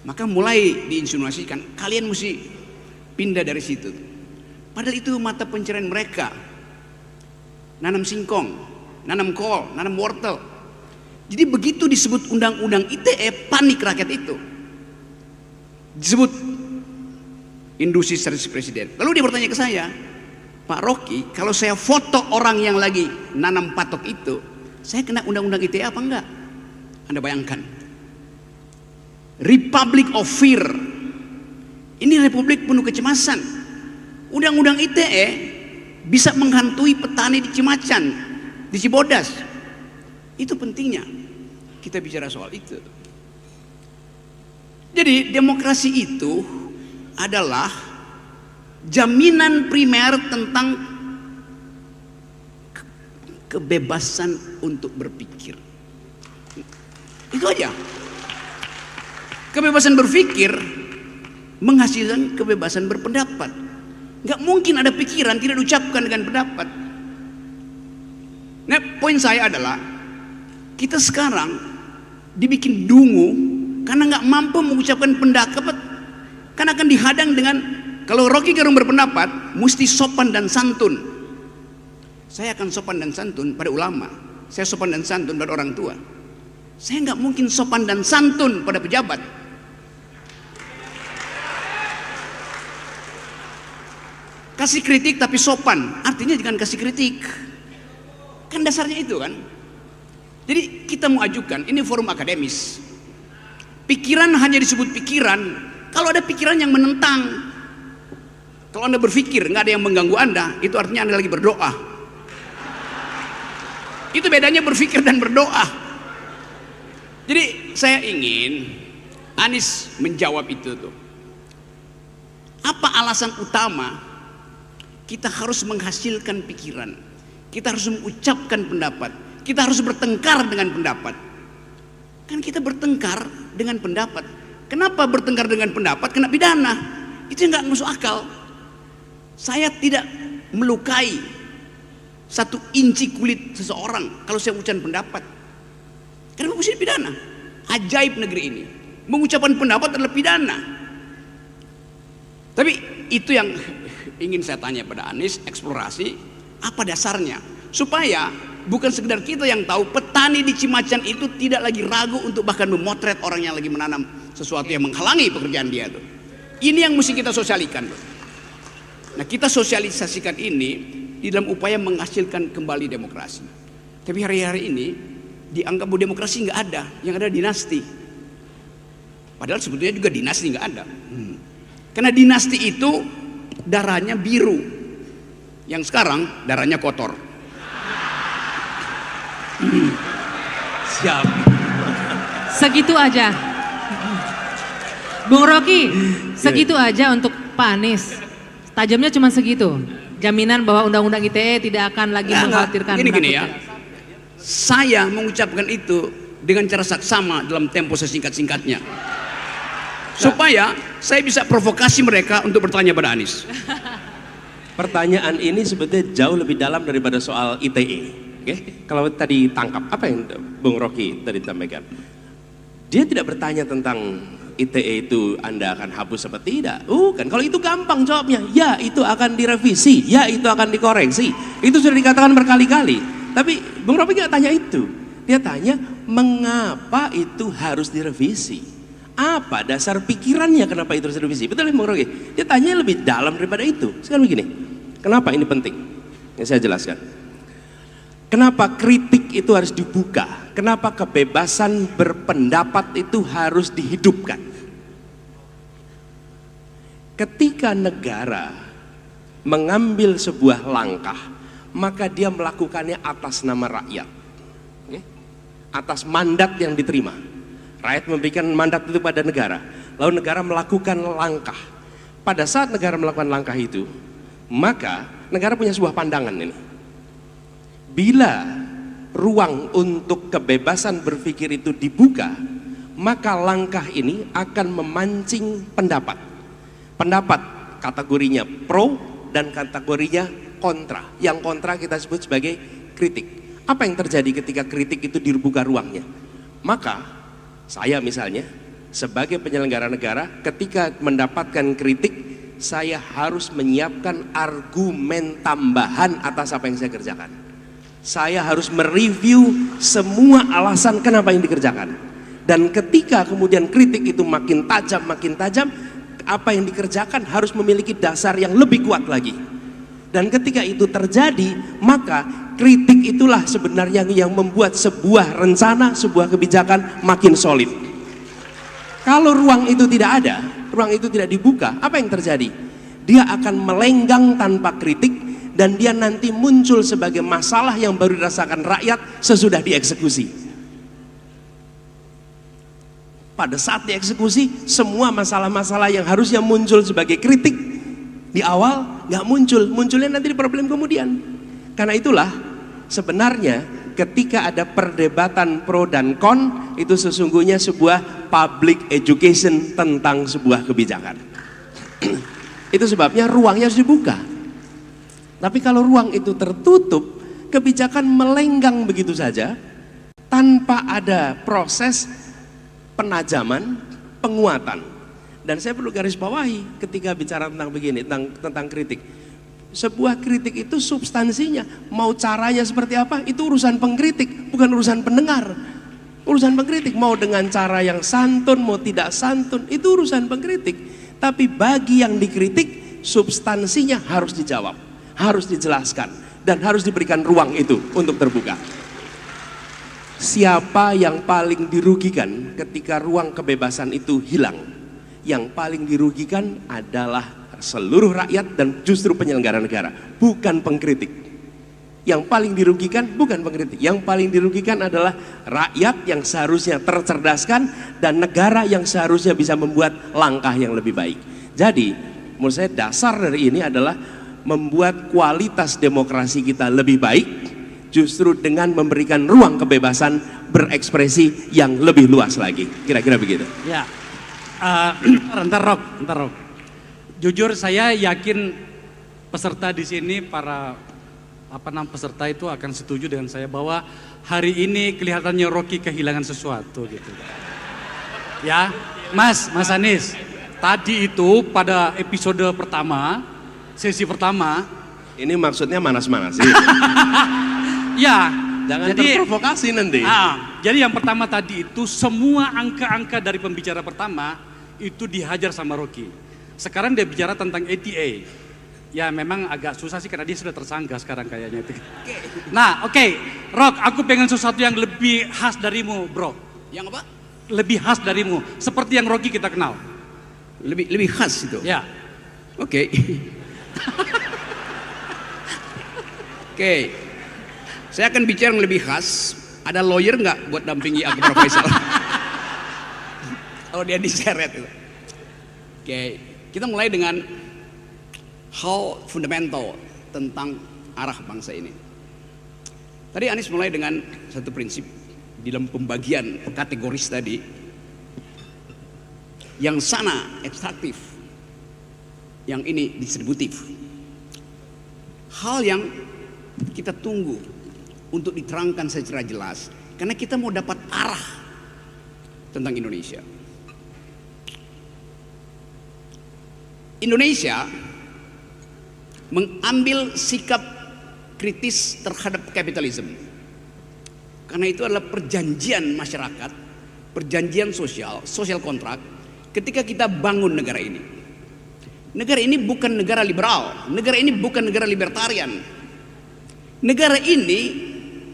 S1: Maka mulai diinsinuasikan kalian mesti pindah dari situ. Padahal itu mata pencarian mereka. Nanam singkong, nanam kol, nanam wortel. Jadi begitu disebut undang-undang ITE, panik rakyat itu. Disebut industri strategis presiden. Lalu dia bertanya ke saya, Pak Rocky, kalau saya foto orang yang lagi nanam patok itu, saya kena undang-undang ITE apa enggak? Anda bayangkan. Republic of Fear. Ini republik penuh kecemasan. Undang-undang ITE bisa menghantui petani di Cimacan, di Cibodas. Itu pentingnya kita bicara soal itu. Jadi demokrasi itu adalah jaminan primer tentang kebebasan untuk berpikir. Itu aja. Kebebasan berpikir menghasilkan kebebasan berpendapat. Nggak mungkin ada pikiran tidak diucapkan dengan pendapat. Nah, poin saya adalah kita sekarang dibikin dungu karena nggak mampu mengucapkan pendapat, karena akan dihadang dengan kalau Rocky Gerung berpendapat mesti sopan dan santun. Saya akan sopan dan santun pada ulama. Saya sopan dan santun pada orang tua. Saya nggak mungkin sopan dan santun pada pejabat. Kasih kritik tapi sopan, artinya jangan kasih kritik. Kan dasarnya itu kan. Jadi kita mau ajukan, ini forum akademis. Pikiran hanya disebut pikiran kalau ada pikiran yang menentang. Kalau Anda berpikir nggak ada yang mengganggu Anda, itu artinya Anda lagi berdoa. Itu bedanya berpikir dan berdoa. Jadi saya ingin Anies menjawab itu tuh. Apa alasan utama kita harus menghasilkan pikiran, kita harus mengucapkan pendapat, kita harus bertengkar dengan pendapat? Kan kita bertengkar dengan pendapat. Kenapa bertengkar dengan pendapat kena pidana? Itu nggak masuk akal. Saya tidak melukai satu inci kulit seseorang kalau saya ucapkan pendapat. Karena mesti pidana. Ajaib negeri ini. Mengucapkan pendapat adalah pidana. Tapi itu yang ingin saya tanya pada Anies, eksplorasi apa dasarnya, supaya bukan sekedar kita yang tahu, petani di Cimacan itu tidak lagi ragu untuk bahkan memotret orang yang lagi menanam sesuatu yang menghalangi pekerjaan dia tuh. Ini yang mesti kita sosialisasikan. Nah, kita sosialisasikan ini di dalam upaya menghasilkan kembali demokrasi. Tapi hari-hari ini dianggap bahwa demokrasi nggak ada, yang ada dinasti. Padahal sebetulnya juga dinasti nggak ada. Karena dinasti itu darahnya biru, yang sekarang darahnya kotor.
S2: Siap.
S3: Segitu aja. Bung Rocky, segitu aja untuk Pak Anies. Tajamnya cuma segitu. Jaminan bahwa undang-undang ITE tidak akan lagi mengkhawatirkan.
S1: Gini ya. Saya mengucapkan itu dengan cara saksama dalam tempo sesingkat-singkatnya. Supaya saya bisa provokasi mereka untuk bertanya pada Anies.
S2: Pertanyaan ini sebetulnya jauh lebih dalam daripada soal ITE. Oke? Kalau tadi tangkap apa yang Bung Rocky tadi sampaikan, dia tidak bertanya tentang ITE itu Anda akan hapus apa tidak. Kan kalau itu gampang jawabnya, ya itu akan direvisi, ya itu akan dikoreksi. Itu sudah dikatakan berkali-kali. Tapi Bung Rocky nggak tanya itu. Dia tanya mengapa itu harus direvisi. Apa dasar pikirannya kenapa itu harus direvisi? Betul ya Bung Rocky? Dia tanya lebih dalam daripada itu. Sekarang begini, kenapa ini penting? Yang saya jelaskan. Kenapa kritik itu harus dibuka? Kenapa kebebasan berpendapat itu harus dihidupkan? Ketika negara mengambil sebuah langkah, maka dia melakukannya atas nama rakyat, atas mandat yang diterima. Rakyat memberikan mandat itu pada negara, lalu negara melakukan langkah. Pada saat negara melakukan langkah itu, maka negara punya sebuah pandangan ini. Bila ruang untuk kebebasan berpikir itu dibuka, maka langkah ini akan memancing pendapat. Pendapat kategorinya pro dan kategorinya kontra. Yang kontra kita sebut sebagai kritik. Apa yang terjadi ketika kritik itu dibuka ruangnya? Maka saya misalnya sebagai penyelenggara negara, ketika mendapatkan kritik, saya harus menyiapkan argumen tambahan atas apa yang saya kerjakan. Saya harus mereview semua alasan kenapa yang dikerjakan. Dan ketika kemudian kritik itu makin tajam, apa yang dikerjakan harus memiliki dasar yang lebih kuat lagi. Dan ketika itu terjadi, maka kritik itulah sebenarnya yang membuat sebuah rencana, sebuah kebijakan makin solid. Kalau ruang itu tidak ada, ruang itu tidak dibuka, apa yang terjadi? Dia akan melenggang tanpa kritik, dan dia nanti muncul sebagai masalah yang baru dirasakan rakyat sesudah dieksekusi. Pada saat dieksekusi, semua masalah-masalah yang harusnya muncul sebagai kritik di awal nggak muncul, munculnya nanti di problem kemudian. Karena itulah sebenarnya ketika ada perdebatan pro dan kon, itu sesungguhnya sebuah public education tentang sebuah kebijakan. Itu sebabnya ruangnya harus dibuka. Tapi kalau ruang itu tertutup, kebijakan melenggang begitu saja tanpa ada proses penajaman, penguatan. Dan saya perlu garis bawahi ketika bicara tentang begini, tentang kritik. Sebuah kritik itu substansinya, mau caranya seperti apa, itu urusan pengkritik, bukan urusan pendengar. Urusan pengkritik, mau dengan cara yang santun, mau tidak santun, itu urusan pengkritik. Tapi bagi yang dikritik, substansinya harus dijawab, harus dijelaskan, dan harus diberikan ruang itu untuk terbuka. Siapa yang paling dirugikan ketika ruang kebebasan itu hilang? Yang paling dirugikan adalah seluruh rakyat dan justru penyelenggara negara, bukan pengkritik. Yang paling dirugikan bukan pengkritik, yang paling dirugikan adalah rakyat yang seharusnya tercerdaskan dan negara yang seharusnya bisa membuat langkah yang lebih baik. Jadi menurut saya dasar dari ini adalah membuat kualitas demokrasi kita lebih baik justru dengan memberikan ruang kebebasan berekspresi yang lebih luas lagi. Kira-kira begitu.
S4: Ya, ntar Rock. Jujur saya yakin peserta di sini, para peserta itu akan setuju dengan saya bahwa hari ini kelihatannya Rocky kehilangan sesuatu gitu. Ya, Mas Anies, tadi itu pada episode pertama, sesi pertama,
S2: ini maksudnya manas-manas sih.
S4: ya,
S2: Jangan terprovokasi nanti.
S4: Jadi yang pertama tadi itu semua angka-angka dari pembicara pertama itu dihajar sama Rocky. Sekarang dia bicara tentang ATA. Ya memang agak susah sih karena dia sudah tersangka sekarang kayaknya itu. Nah oke, Rock, aku pengen sesuatu yang lebih khas darimu, bro.
S1: Yang apa?
S4: Lebih khas darimu, seperti yang Rocky kita kenal.
S1: Lebih khas itu.
S4: Ya.
S1: Oke. Oke. Saya akan bicara yang lebih khas. Ada lawyer nggak buat dampingi aku, Prof. Faisal? Kalau dia diseret itu. Oke, kita mulai dengan hal fundamental tentang arah bangsa ini. Tadi Anies mulai dengan satu prinsip di dalam pembagian kategoris tadi. Yang sana ekstraktif, yang ini distributif. Hal yang kita tunggu untuk diterangkan secara jelas, karena kita mau dapat arah tentang Indonesia. Indonesia mengambil sikap kritis terhadap kapitalisme, karena itu adalah perjanjian masyarakat, perjanjian social kontrak. Ketika kita bangun negara ini, negara ini bukan negara liberal, negara ini bukan negara libertarian, negara ini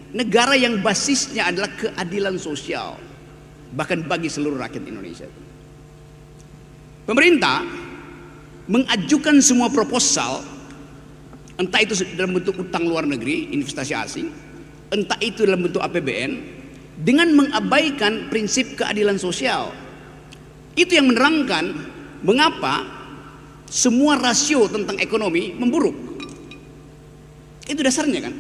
S1: negara yang basisnya adalah keadilan sosial, bahkan bagi seluruh rakyat Indonesia. Pemerintah mengajukan semua proposal, entah itu dalam bentuk utang luar negeri, investasi asing, entah itu dalam bentuk APBN, dengan mengabaikan prinsip keadilan sosial. Itu yang menerangkan mengapa semua rasio tentang ekonomi memburuk. Itu dasarnya kan.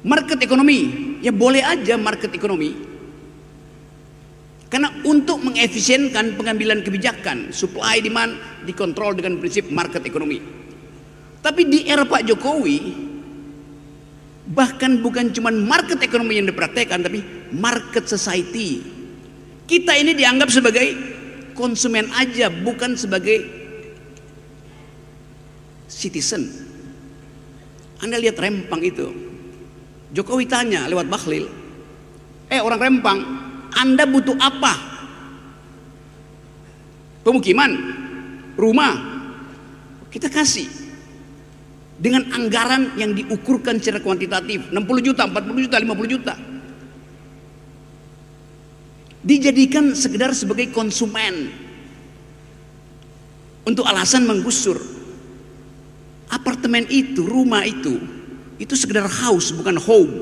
S1: Market ekonomi, ya boleh aja market ekonomi. Karena untuk mengefisienkan pengambilan kebijakan, supply demand dikontrol dengan prinsip market ekonomi. Tapi di era Pak Jokowi, bahkan bukan cuma market ekonomi yang dipraktekkan, tapi market society. Kita ini dianggap sebagai konsumen aja, bukan sebagai citizen. Anda lihat Rempang itu. Jokowi tanya lewat Bahlil, orang Rempang, Anda butuh apa? Pemukiman, rumah, kita kasih dengan anggaran yang diukurkan secara kuantitatif, 60 juta, 40 juta, 50 juta. Dijadikan sekedar sebagai konsumen untuk alasan menggusur. Apartemen itu, rumah itu sekedar house, bukan home.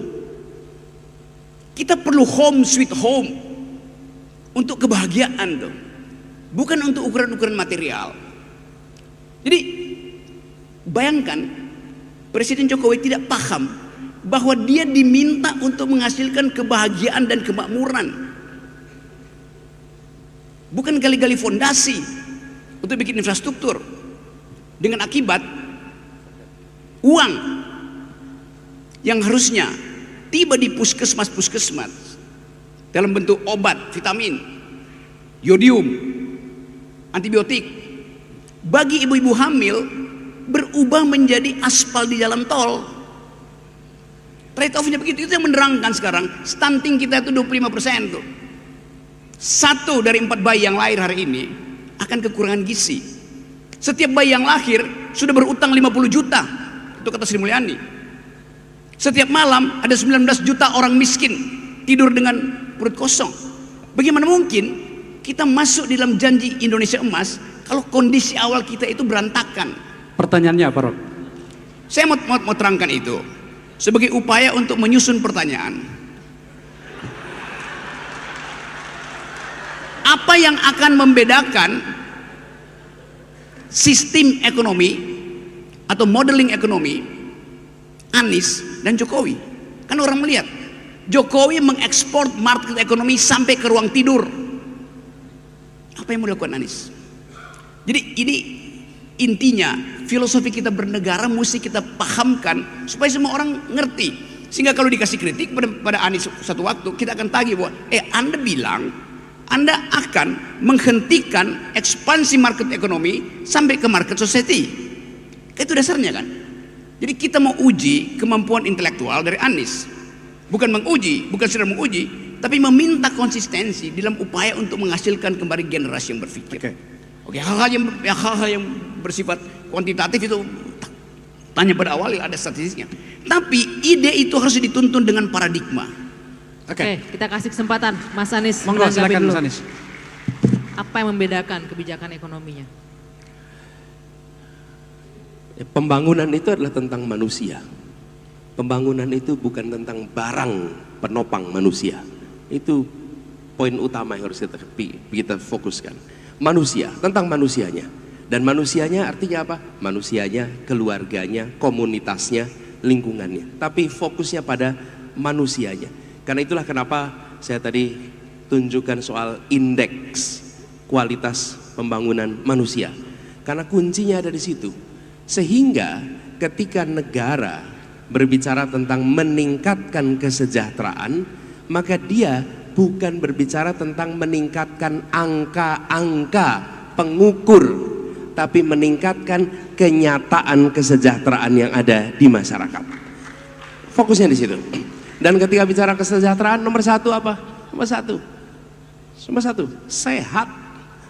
S1: Kita perlu home sweet home untuk kebahagiaan tuh, bukan untuk ukuran-ukuran material. Jadi bayangkan Presiden Jokowi tidak paham bahwa dia diminta untuk menghasilkan kebahagiaan dan kemakmuran, bukan gali-gali fondasi untuk bikin infrastruktur, dengan akibat uang yang harusnya tiba di puskesmas dalam bentuk obat, vitamin, yodium, antibiotik, bagi ibu-ibu hamil berubah menjadi aspal di jalan tol. Trade off-nya begitu. Itu yang menerangkan sekarang stunting kita itu 25% tuh. 1 dari 4 bayi yang lahir hari ini akan kekurangan gizi. Setiap bayi yang lahir sudah berutang 50 juta. Itu kata Sri Mulyani. Setiap malam ada 19 juta orang miskin tidur dengan perut kosong. Bagaimana mungkin kita masuk di dalam janji Indonesia Emas kalau kondisi awal kita itu berantakan?
S4: Pertanyaannya apa, Rob?
S1: Saya mau terangkan itu sebagai upaya untuk menyusun pertanyaan. Apa yang akan membedakan sistem ekonomi atau modeling ekonomi Anies dan Jokowi? Kan orang melihat Jokowi mengekspor market ekonomi sampai ke ruang tidur. Apa yang mau dilakukan Anies? Jadi ini intinya filosofi kita bernegara mesti kita pahamkan supaya semua orang ngerti, sehingga kalau dikasih kritik pada Anies satu waktu kita akan tagih bahwa Anda bilang Anda akan menghentikan ekspansi market ekonomi sampai ke market society. Itu dasarnya kan. Jadi kita mau uji kemampuan intelektual dari Anies, bukan sekedar menguji, tapi meminta konsistensi dalam upaya untuk menghasilkan kembali generasi yang berpikir. Oke, hal-hal yang bersifat kuantitatif itu tanya pada awal ada statistiknya. Tapi ide itu harus dituntun dengan paradigma.
S3: Oke, kita kasih kesempatan Mas Anies.
S4: Monggo,
S3: menanggapi
S4: silakan
S3: dulu.
S4: Mas Anies.
S3: Apa yang membedakan kebijakan ekonominya?
S2: Pembangunan itu adalah tentang manusia. Pembangunan itu bukan tentang barang penopang manusia. Itu poin utama yang harus kita fokuskan. Manusia, tentang manusianya. Dan manusianya artinya apa? Manusianya, keluarganya, komunitasnya, lingkungannya. Tapi fokusnya pada manusianya. Karena itulah kenapa saya tadi tunjukkan soal indeks kualitas pembangunan manusia. Karena kuncinya ada di situ. Sehingga ketika negara berbicara tentang meningkatkan kesejahteraan, maka dia bukan berbicara tentang meningkatkan angka-angka pengukur, tapi meningkatkan kenyataan kesejahteraan yang ada di masyarakat. Fokusnya di situ. Dan ketika bicara kesejahteraan, nomor satu apa? Nomor satu, sehat.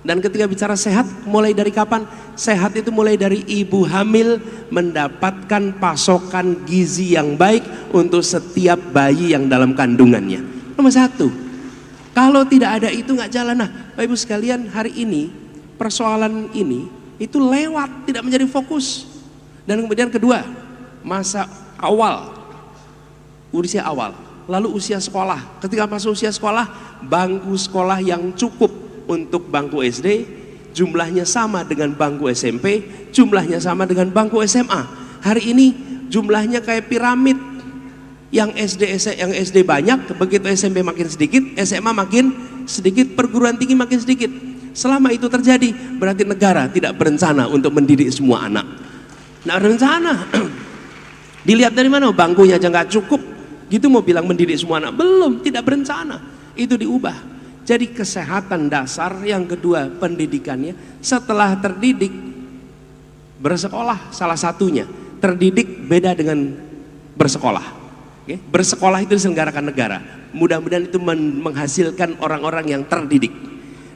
S2: Dan ketika bicara sehat, mulai dari kapan? Sehat itu mulai dari ibu hamil mendapatkan pasokan gizi yang baik untuk setiap bayi yang dalam kandungannya. Nomor satu. Kalau tidak ada itu nggak jalan. Nah, Bapak Ibu sekalian, hari ini persoalan ini itu lewat, tidak menjadi fokus. Dan kemudian kedua, masa awal, usia awal, lalu usia sekolah. Ketika masuk usia sekolah, bangku sekolah yang cukup untuk bangku SD jumlahnya sama dengan bangku SMP, jumlahnya sama dengan bangku SMA. Hari ini jumlahnya kayak piramid. Yang SD banyak, begitu SMP makin sedikit, SMA makin sedikit, perguruan tinggi makin sedikit. Selama itu terjadi, berarti negara tidak berencana untuk mendidik semua anak. Nah, rencana. Dilihat dari mana? Bangkunya aja nggak cukup. Gitu mau bilang mendidik semua anak? Belum, tidak berencana. Itu diubah. Jadi kesehatan dasar, yang kedua pendidikannya. Setelah terdidik, bersekolah salah satunya. Terdidik beda dengan bersekolah. Oke, bersekolah itu diselenggarakan negara. Mudah-mudahan itu menghasilkan orang-orang yang terdidik.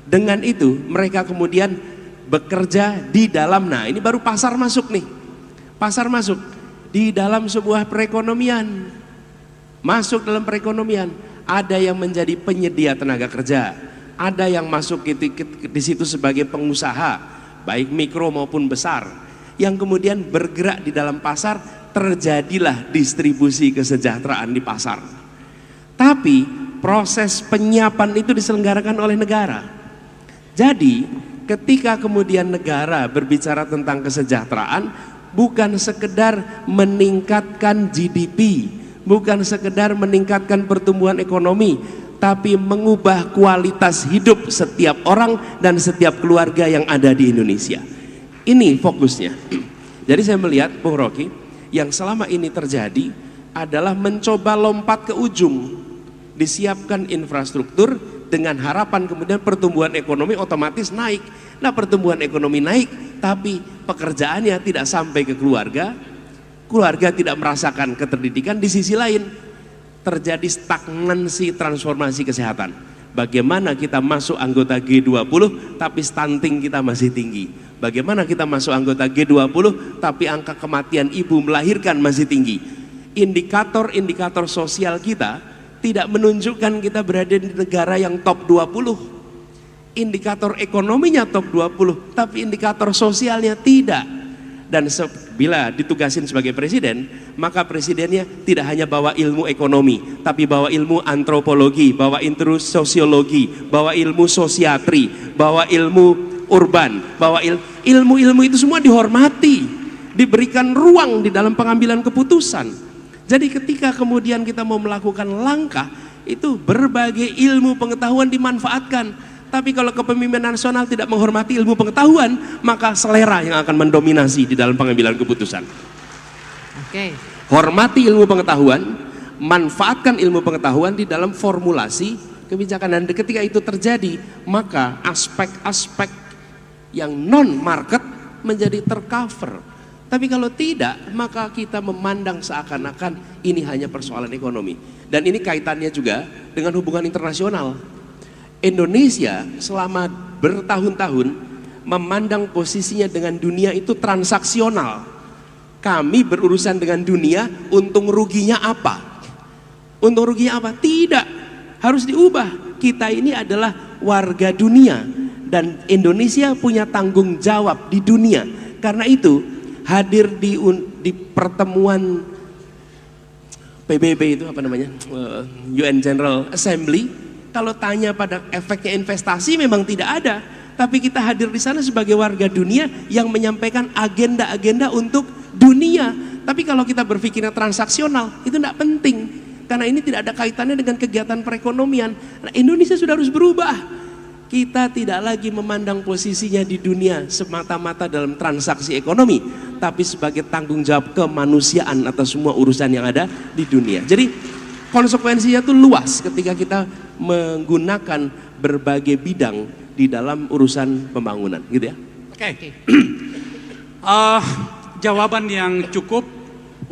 S2: Dengan itu mereka kemudian bekerja di dalam, nah ini baru pasar masuk nih. Pasar masuk di dalam sebuah perekonomian. Masuk dalam perekonomian, ada yang menjadi penyedia tenaga kerja, ada yang masuk di situ sebagai pengusaha, baik mikro maupun besar, yang kemudian bergerak di dalam pasar. Terjadilah distribusi kesejahteraan di pasar. Tapi proses penyiapan itu diselenggarakan oleh negara. Jadi ketika kemudian negara berbicara tentang kesejahteraan, bukan sekedar meningkatkan GDP, bukan sekedar meningkatkan pertumbuhan ekonomi, tapi mengubah kualitas hidup setiap orang dan setiap keluarga yang ada di Indonesia. Ini fokusnya. Jadi saya melihat Bung Rocky, yang selama ini terjadi adalah mencoba lompat ke ujung, disiapkan infrastruktur dengan harapan kemudian pertumbuhan ekonomi otomatis naik. Nah, pertumbuhan ekonomi naik, tapi pekerjaannya tidak sampai ke keluarga, keluarga tidak merasakan keterdidikan. Di sisi lain terjadi stagnansi transformasi kesehatan. Bagaimana kita masuk anggota G20 tapi stunting kita masih tinggi. Bagaimana kita masuk anggota G20 tapi angka kematian ibu melahirkan masih tinggi. Indikator-indikator sosial kita tidak menunjukkan kita berada di negara yang top 20. indikator ekonominya top 20, tapi indikator sosialnya tidak. Dan bila ditugasin sebagai presiden, maka presidennya tidak hanya bawa ilmu ekonomi, tapi bawa ilmu antropologi, bawa ilmu sosiologi, bawa ilmu sosiatri, bawa ilmu urban, bawa ilmu-ilmu itu semua dihormati, diberikan ruang di dalam pengambilan keputusan. Jadi ketika kemudian kita mau melakukan langkah, itu berbagai ilmu pengetahuan dimanfaatkan. Tapi kalau kepemimpinan nasional tidak menghormati ilmu pengetahuan, maka selera yang akan mendominasi di dalam pengambilan keputusan.
S3: Oke.
S2: Hormati ilmu pengetahuan, manfaatkan ilmu pengetahuan di dalam formulasi kebijakan. Dan ketika itu terjadi, maka aspek-aspek yang non-market menjadi tercover. Tapi kalau tidak, maka kita memandang seakan-akan ini hanya persoalan ekonomi. Dan ini kaitannya juga dengan hubungan internasional. Indonesia selama bertahun-tahun memandang posisinya dengan dunia itu transaksional. Kami berurusan dengan dunia, untung ruginya apa? Untung ruginya apa? Tidak, harus diubah. Kita ini adalah warga dunia dan Indonesia punya tanggung jawab di dunia. Karena itu hadir di pertemuan PBB itu apa namanya? UN General Assembly. Kalau tanya pada efeknya investasi memang tidak ada, tapi kita hadir di sana sebagai warga dunia yang menyampaikan agenda-agenda untuk dunia. Tapi kalau kita berpikirnya transaksional, itu tidak penting, karena ini tidak ada kaitannya dengan kegiatan perekonomian. Nah, Indonesia sudah harus berubah. Kita tidak lagi memandang posisinya di dunia semata-mata dalam transaksi ekonomi, tapi sebagai tanggung jawab kemanusiaan atas semua urusan yang ada di dunia. Jadi konsekuensinya itu luas ketika kita menggunakan berbagai bidang di dalam urusan pembangunan, gitu ya.
S4: Oke. Jawaban yang cukup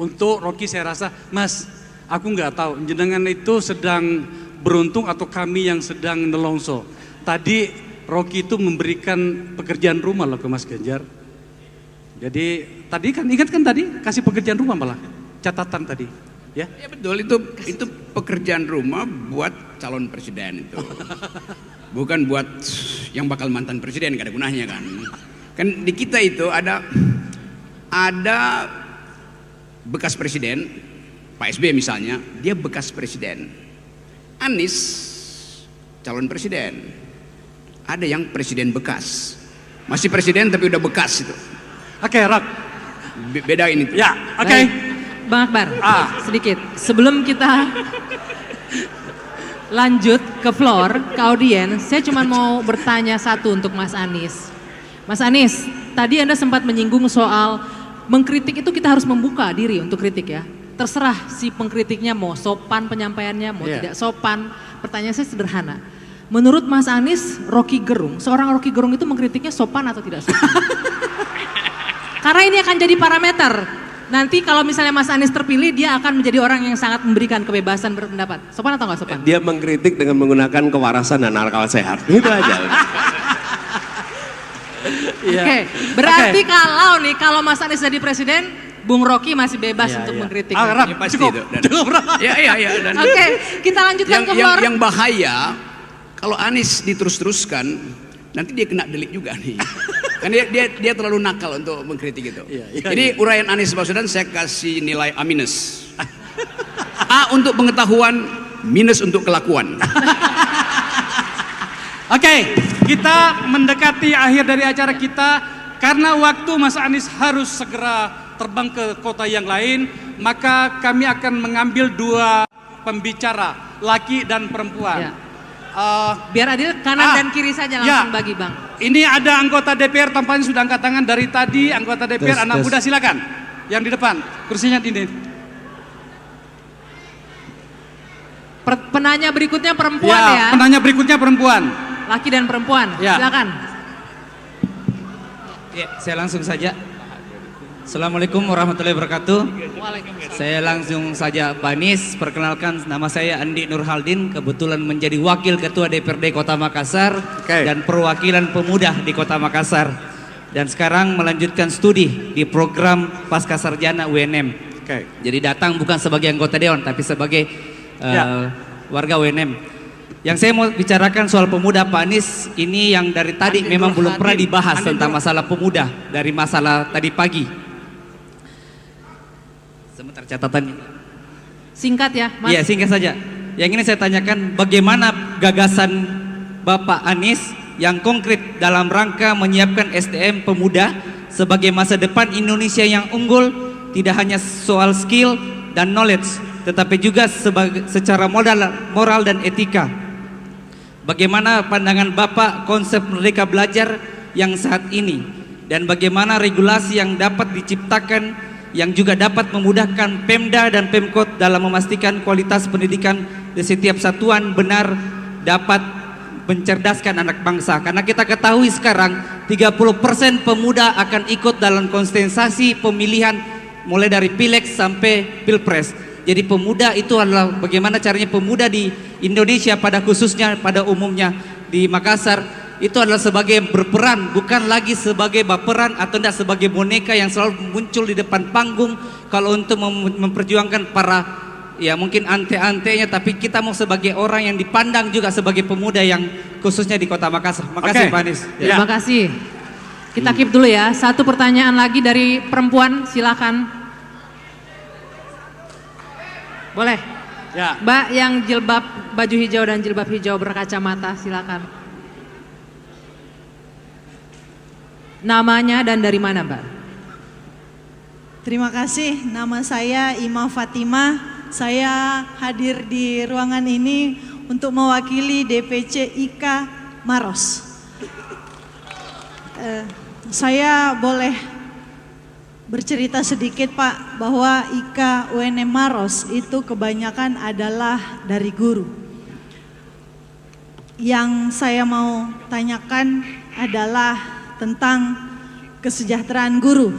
S4: untuk Rocky saya rasa, Mas, aku nggak tahu jenengan itu sedang beruntung atau kami yang sedang nelongso. Tadi Rocky itu memberikan pekerjaan rumah loh ke Mas Ganjar. Jadi tadi kan ingat kan tadi kasih pekerjaan rumah malah catatan tadi. Ya?
S1: Ya betul, itu pekerjaan rumah buat calon presiden itu. Bukan buat yang bakal mantan presiden, gak ada gunanya kan. Kan di kita itu ada bekas presiden, Pak SBY misalnya, dia bekas presiden. Anies calon presiden. Ada yang presiden bekas. Masih presiden tapi udah bekas itu.
S4: Oke, Rock.
S1: Beda ini tuh.
S4: Ya, oke.
S3: Bang Akbar, sedikit sebelum kita lanjut ke floor, ke audiens, saya cuma mau bertanya satu untuk Mas Anies. Mas Anies, tadi Anda sempat menyinggung soal mengkritik itu kita harus membuka diri untuk kritik ya. Terserah si pengkritiknya mau sopan penyampaiannya, mau tidak sopan. Pertanyaan saya sederhana. Menurut Mas Anies, Rocky Gerung, seorang Rocky Gerung itu mengkritiknya sopan atau tidak sopan? Karena ini akan jadi parameter. Nanti kalau misalnya Mas Anies terpilih, dia akan menjadi orang yang sangat memberikan kebebasan berpendapat. Sopan atau nggak sopan?
S2: Dia mengkritik dengan menggunakan kewarasan dan akal sehat. Itu aja.
S3: Oke, berarti kalau Mas Anies jadi presiden, Bung Rocky masih bebas untuk mengkritik.
S1: Ya, pasti
S4: cukup.
S1: itu. Dan
S3: Oke, kita lanjutkan ke floor.
S1: Yang bahaya kalau Anies diterus-teruskan, nanti dia kena delik juga nih. Kan dia terlalu nakal untuk mengkritik itu. Jadi uraian Anies Baswedan saya kasih nilai A-. A untuk pengetahuan, minus untuk kelakuan.
S4: Oke, kita mendekati akhir dari acara kita. Karena waktu Mas Anies harus segera terbang ke kota yang lain, maka kami akan mengambil dua pembicara, laki dan perempuan.
S3: Biar adil, kanan dan kiri saja langsung bagi Bang.
S4: Ini ada anggota DPR tampaknya sudah angkat tangan dari tadi. Anggota DPR anak muda silakan. Yang di depan, kursinya ini.
S3: Penanya berikutnya perempuan ya.
S4: Penanya berikutnya perempuan.
S3: Laki dan perempuan, silakan.
S7: Ya, saya langsung saja. Assalamualaikum warahmatullahi wabarakatuh. Saya langsung saja Pak Anies, perkenalkan nama saya Andi Nurhaldin, kebetulan menjadi Wakil Ketua DPRD Kota Makassar dan perwakilan pemuda di Kota Makassar. Dan sekarang melanjutkan studi di program Pascasarjana UNM. Jadi datang bukan sebagai anggota Dewan tapi sebagai warga UNM. Yang saya mau bicarakan soal pemuda Pak Anies ini yang dari tadi
S1: Andi
S7: memang belum
S1: Nurhadin.
S7: pernah dibahas
S1: Andi
S7: tentang
S1: Nur-
S7: masalah pemuda dari masalah tadi pagi. Sebentar catatannya.
S3: Singkat ya, Mas.
S7: Iya singkat saja. Yang ini saya tanyakan bagaimana gagasan Bapak Anies yang konkret dalam rangka menyiapkan SDM pemuda sebagai masa depan Indonesia yang unggul, tidak hanya soal skill dan knowledge, tetapi juga secara moral dan etika. Bagaimana pandangan Bapak konsep Merdeka Belajar yang saat ini, dan bagaimana regulasi yang dapat diciptakan yang juga dapat memudahkan Pemda dan Pemkot dalam memastikan kualitas pendidikan di setiap satuan benar dapat mencerdaskan anak bangsa. Karena kita ketahui sekarang 30% pemuda akan ikut dalam kontestasi pemilihan mulai dari Pileg sampai Pilpres. Jadi pemuda itu adalah bagaimana caranya pemuda di Indonesia pada khususnya pada umumnya di Makassar itu adalah sebagai berperan, bukan lagi sebagai baperan atau tidak sebagai boneka yang selalu muncul di depan panggung kalau untuk memperjuangkan para ya mungkin ante-antenya, tapi kita mau sebagai orang yang dipandang juga sebagai pemuda yang khususnya di Kota Makassar. Makasih Pak Anies.
S3: Terima kasih. Kita keep dulu ya. Satu pertanyaan lagi dari perempuan, silakan. Boleh.
S4: Ya.
S3: Mbak yang jilbab baju hijau dan jilbab hijau berkacamata, silakan. Namanya dan dari mana, Mbak?
S8: Terima kasih, nama saya Ima Fatima. Saya hadir di ruangan ini untuk mewakili DPC IKA Maros. Saya boleh bercerita sedikit Pak, bahwa IKA UNM Maros itu kebanyakan adalah dari guru. Yang saya mau tanyakan adalah tentang kesejahteraan guru.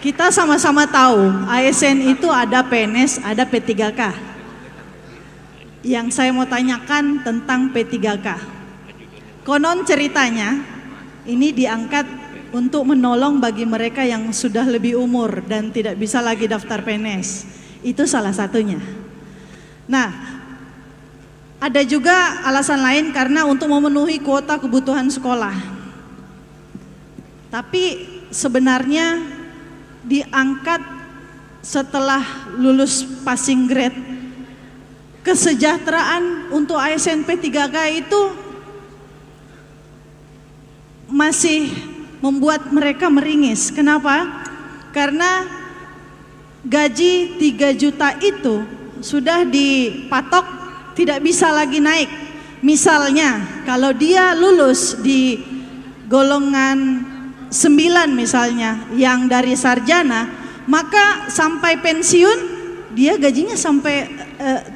S8: Kita sama-sama tahu ASN itu ada PNS, ada P3K. Yang saya mau tanyakan tentang P3K. Konon ceritanya ini diangkat untuk menolong bagi mereka yang sudah lebih umur dan tidak bisa lagi daftar PNS. Itu salah satunya. Nah, ada juga alasan lain karena untuk memenuhi kuota kebutuhan sekolah. Tapi sebenarnya diangkat setelah lulus passing grade. Kesejahteraan untuk ASN P3K itu masih membuat mereka meringis. Kenapa? Karena gaji 3 juta itu sudah dipatok tidak bisa lagi naik. Misalnya kalau dia lulus di golongan 9 misalnya yang dari sarjana, maka sampai pensiun dia gajinya sampai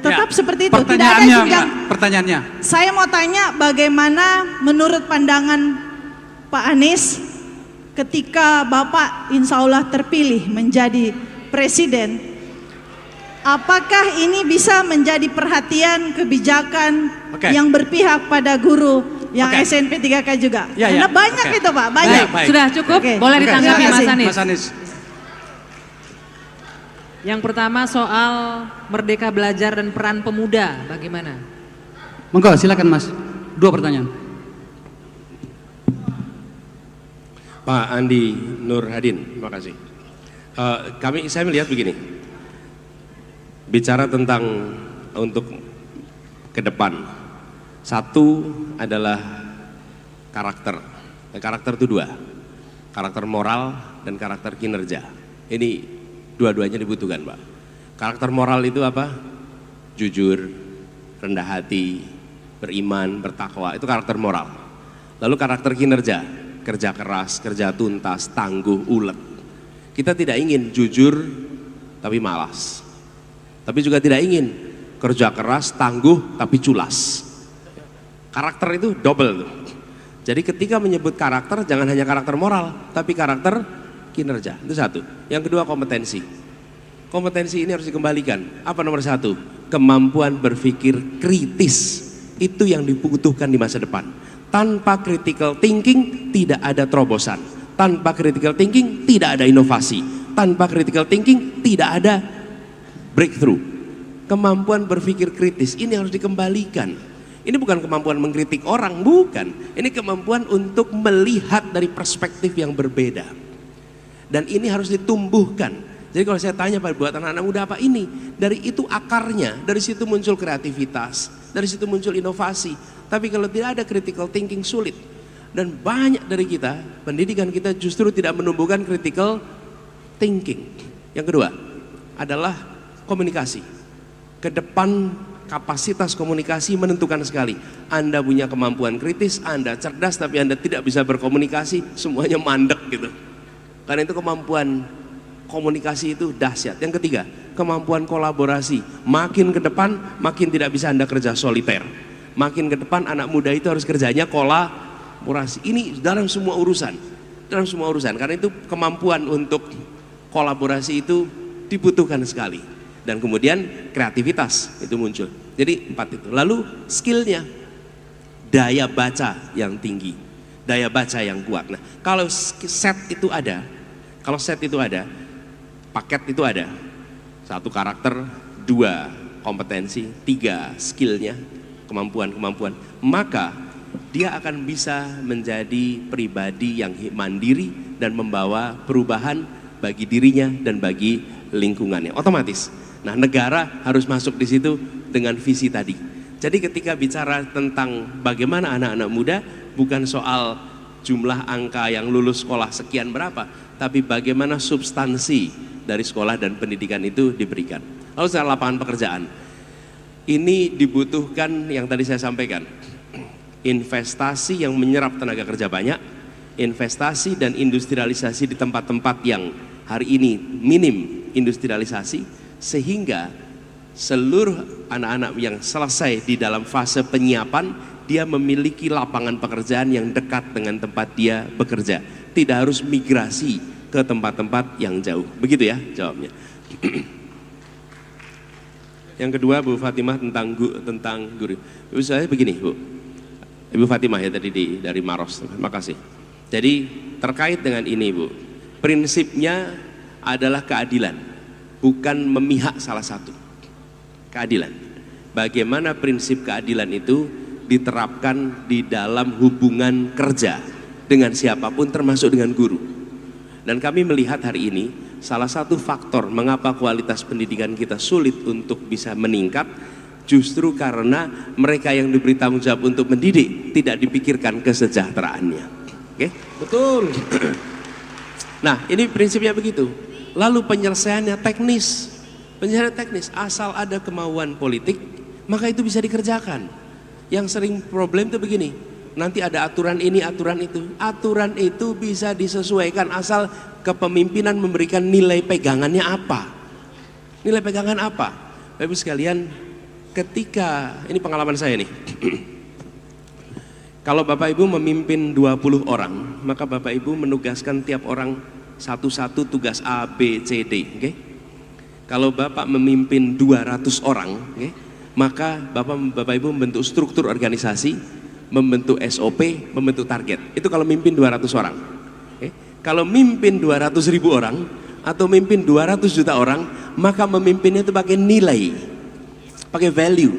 S8: tetap seperti itu, tidak ada jenjang.
S4: Pertanyaannya.
S8: Saya mau tanya bagaimana menurut pandangan Pak Anies ketika Bapak insya Allah terpilih menjadi presiden, apakah ini bisa menjadi perhatian kebijakan yang berpihak pada guru yang SNP 3K juga? Karena banyak itu Pak, banyak.
S4: Baik.
S3: Sudah cukup, boleh ditanggapi Mas Anies.
S4: Mas Anies.
S3: Yang pertama soal Merdeka Belajar dan peran pemuda, bagaimana?
S4: Monggo silakan Mas. 2 pertanyaan.
S2: Pak Andi Nurhadin, terima kasih. Saya melihat begini, bicara tentang untuk ke depan, satu adalah karakter. Karakter itu 2, karakter moral dan karakter kinerja. Ini dua-duanya dibutuhkan Pak. Karakter moral itu apa? Jujur, rendah hati, beriman, bertakwa, itu karakter moral. Lalu karakter kinerja, kerja keras, kerja tuntas, tangguh, ulet. Kita tidak ingin jujur tapi malas. Tapi juga tidak ingin kerja keras, tangguh tapi culas. Karakter itu double tuh. Jadi ketika menyebut karakter jangan hanya karakter moral, tapi karakter kinerja. Itu satu. Yang kedua kompetensi. Kompetensi ini harus dikembalikan. Apa nomor 1? Kemampuan berpikir kritis. Itu yang dibutuhkan di masa depan. Tanpa critical thinking tidak ada terobosan. Tanpa critical thinking tidak ada inovasi. Tanpa critical thinking tidak ada breakthrough. Kemampuan berpikir kritis ini harus dikembalikan. Ini bukan kemampuan mengkritik orang, bukan. Ini kemampuan untuk melihat dari perspektif yang berbeda. Dan ini harus ditumbuhkan. Jadi kalau saya tanya pada buat anak-anak muda apa ini? Dari itu akarnya, dari situ muncul kreativitas, dari situ muncul inovasi. Tapi kalau tidak ada critical thinking sulit. Dan banyak dari kita, pendidikan kita justru tidak menumbuhkan critical thinking. Yang kedua adalah komunikasi. Ke depan kapasitas komunikasi menentukan sekali. Anda punya kemampuan kritis, Anda cerdas tapi Anda tidak bisa berkomunikasi, semuanya mandek gitu. Karena itu kemampuan komunikasi itu dahsyat. Yang ketiga, kemampuan kolaborasi. Makin ke depan, makin tidak bisa Anda kerja soliter. Makin ke depan anak muda itu harus kerjanya kolaborasi. Ini dalam semua urusan. Dalam semua urusan. Karena itu kemampuan untuk kolaborasi itu dibutuhkan sekali. Dan kemudian kreativitas itu muncul. Jadi 4 itu. Lalu skillnya, daya baca yang tinggi, daya baca yang kuat. Nah, kalau set itu ada, paket itu ada, 1 karakter, 2 kompetensi, 3 skillnya, kemampuan, maka dia akan bisa menjadi pribadi yang mandiri dan membawa perubahan bagi dirinya dan bagi lingkungannya. Otomatis. Nah, negara harus masuk di situ dengan visi tadi. Jadi ketika bicara tentang bagaimana anak-anak muda, bukan soal jumlah angka yang lulus sekolah sekian berapa, tapi bagaimana substansi dari sekolah dan pendidikan itu diberikan. Lalu secara lapangan pekerjaan, ini dibutuhkan yang tadi saya sampaikan, investasi yang menyerap tenaga kerja banyak, investasi dan industrialisasi di tempat-tempat yang hari ini minim industrialisasi, sehingga seluruh anak-anak yang selesai di dalam fase penyiapan, dia memiliki lapangan pekerjaan yang dekat dengan tempat dia bekerja, tidak harus migrasi ke tempat-tempat yang jauh. Begitu ya jawabnya. Yang kedua, Bu Fatimah, tentang guru. Ibu saya begini, Bu. Ibu Fatimah ya tadi dari Maros. Terima kasih. Jadi terkait dengan ini, Bu, prinsipnya adalah keadilan. Bukan memihak salah satu. Keadilan. Bagaimana prinsip keadilan itu diterapkan di dalam hubungan kerja dengan siapapun termasuk dengan guru. Dan kami melihat hari ini salah satu faktor mengapa kualitas pendidikan kita sulit untuk bisa meningkat justru karena mereka yang diberi tanggung jawab untuk mendidik tidak dipikirkan kesejahteraannya. Oke? Betul. Nah, ini prinsipnya begitu. Lalu penyelesaiannya teknis, asal ada kemauan politik, maka itu bisa dikerjakan. Yang sering problem itu begini, nanti ada aturan ini, aturan itu bisa disesuaikan asal kepemimpinan memberikan nilai pegangannya apa. Nilai pegangan apa? Bapak Ibu sekalian, ketika, ini pengalaman saya nih, kalau Bapak Ibu memimpin 20 orang, maka Bapak Ibu menugaskan tiap orang satu-satu tugas A, B, C, D. Okay? Kalau Bapak memimpin 200 orang, okay, maka Bapak Ibu membentuk struktur organisasi, membentuk SOP, membentuk target. Itu kalau mimpin 200 orang. Okay? Kalau mimpin 200.000 orang atau mimpin 200 juta orang, maka memimpinnya itu pakai nilai, pakai value.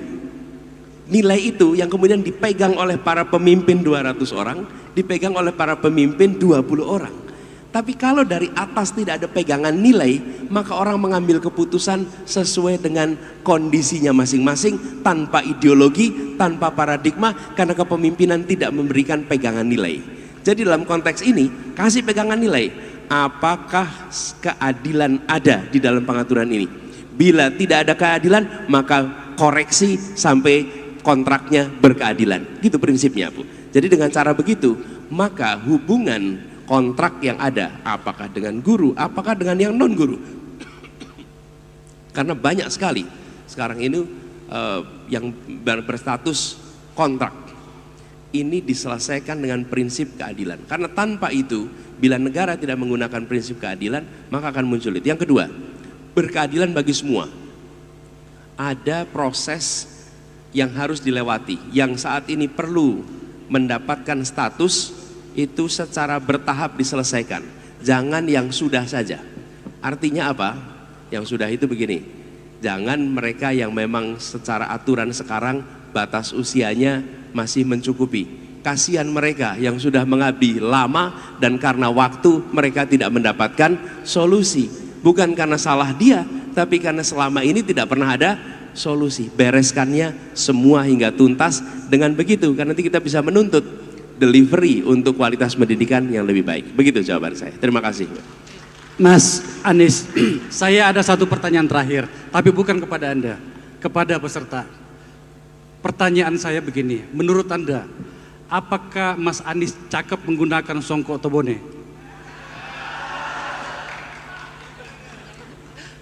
S2: Nilai itu yang kemudian dipegang oleh para pemimpin 200 orang, dipegang oleh para pemimpin 20 orang. Tapi kalau dari atas tidak ada pegangan nilai, maka orang mengambil keputusan sesuai dengan kondisinya masing-masing, tanpa ideologi, tanpa paradigma, karena kepemimpinan tidak memberikan pegangan nilai. Jadi dalam konteks ini, kasih pegangan nilai. Apakah keadilan ada di dalam pengaturan ini? Bila tidak ada keadilan, maka koreksi sampai kontraknya berkeadilan. Gitu prinsipnya, Bu. Jadi dengan cara begitu, maka hubungan kontrak yang ada, apakah dengan guru, apakah dengan yang non guru, karena banyak sekali sekarang ini yang berstatus kontrak ini diselesaikan dengan prinsip keadilan. Karena tanpa itu, bila negara tidak menggunakan prinsip keadilan, maka akan muncul itu. Yang kedua, berkeadilan bagi semua. Ada proses yang harus dilewati, yang saat ini perlu mendapatkan status itu secara bertahap diselesaikan. Jangan yang sudah saja. Artinya apa? Yang sudah itu begini. Jangan mereka yang memang secara aturan sekarang batas usianya masih mencukupi. Kasihan mereka yang sudah mengabdi lama dan karena waktu mereka tidak mendapatkan solusi. Bukan karena salah dia, tapi karena selama ini tidak pernah ada solusi. Bereskannya semua hingga tuntas, dengan begitu karena nanti kita bisa menuntut delivery untuk kualitas pendidikan yang lebih baik. Begitu jawaban saya. Terima kasih.
S4: Mas Anies, saya ada satu pertanyaan terakhir, tapi bukan kepada Anda, kepada peserta. Pertanyaan saya begini, menurut Anda, apakah Mas Anies cakep menggunakan songkok tobone?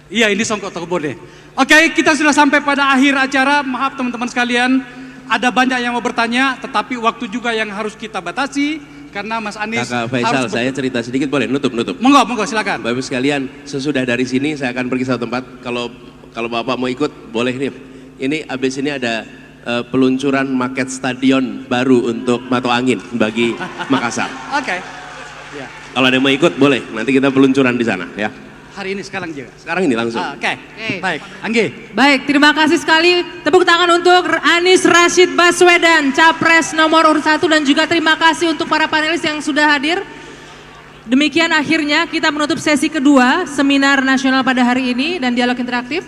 S4: Iya, ini songkok tobone. Oke, kita sudah sampai pada akhir acara. Maaf teman-teman sekalian, ada banyak yang mau bertanya, tetapi waktu juga yang harus kita batasi. Karena Mas Anies
S2: Kakak Faisal, saya cerita sedikit boleh? Nutup.
S4: Monggo, silakan.
S2: Bapak sekalian, sesudah dari sini saya akan pergi satu tempat. Kalau Bapak mau ikut, boleh nih. Ini abis ini ada peluncuran maket stadion baru untuk Mato Angin bagi Makassar.
S4: Oke. Ya.
S2: Kalau ada yang mau ikut, boleh. Nanti kita peluncuran di sana, ya.
S4: Hari ini sekarang juga.
S2: Sekarang ini langsung.
S4: Oke. Baik, Anggi.
S3: Baik, terima kasih sekali. Tepuk tangan untuk Anies Rashid Baswedan, Capres nomor urut 1, dan juga terima kasih untuk para panelis yang sudah hadir. Demikian akhirnya kita menutup sesi kedua seminar nasional pada hari ini dan dialog interaktif.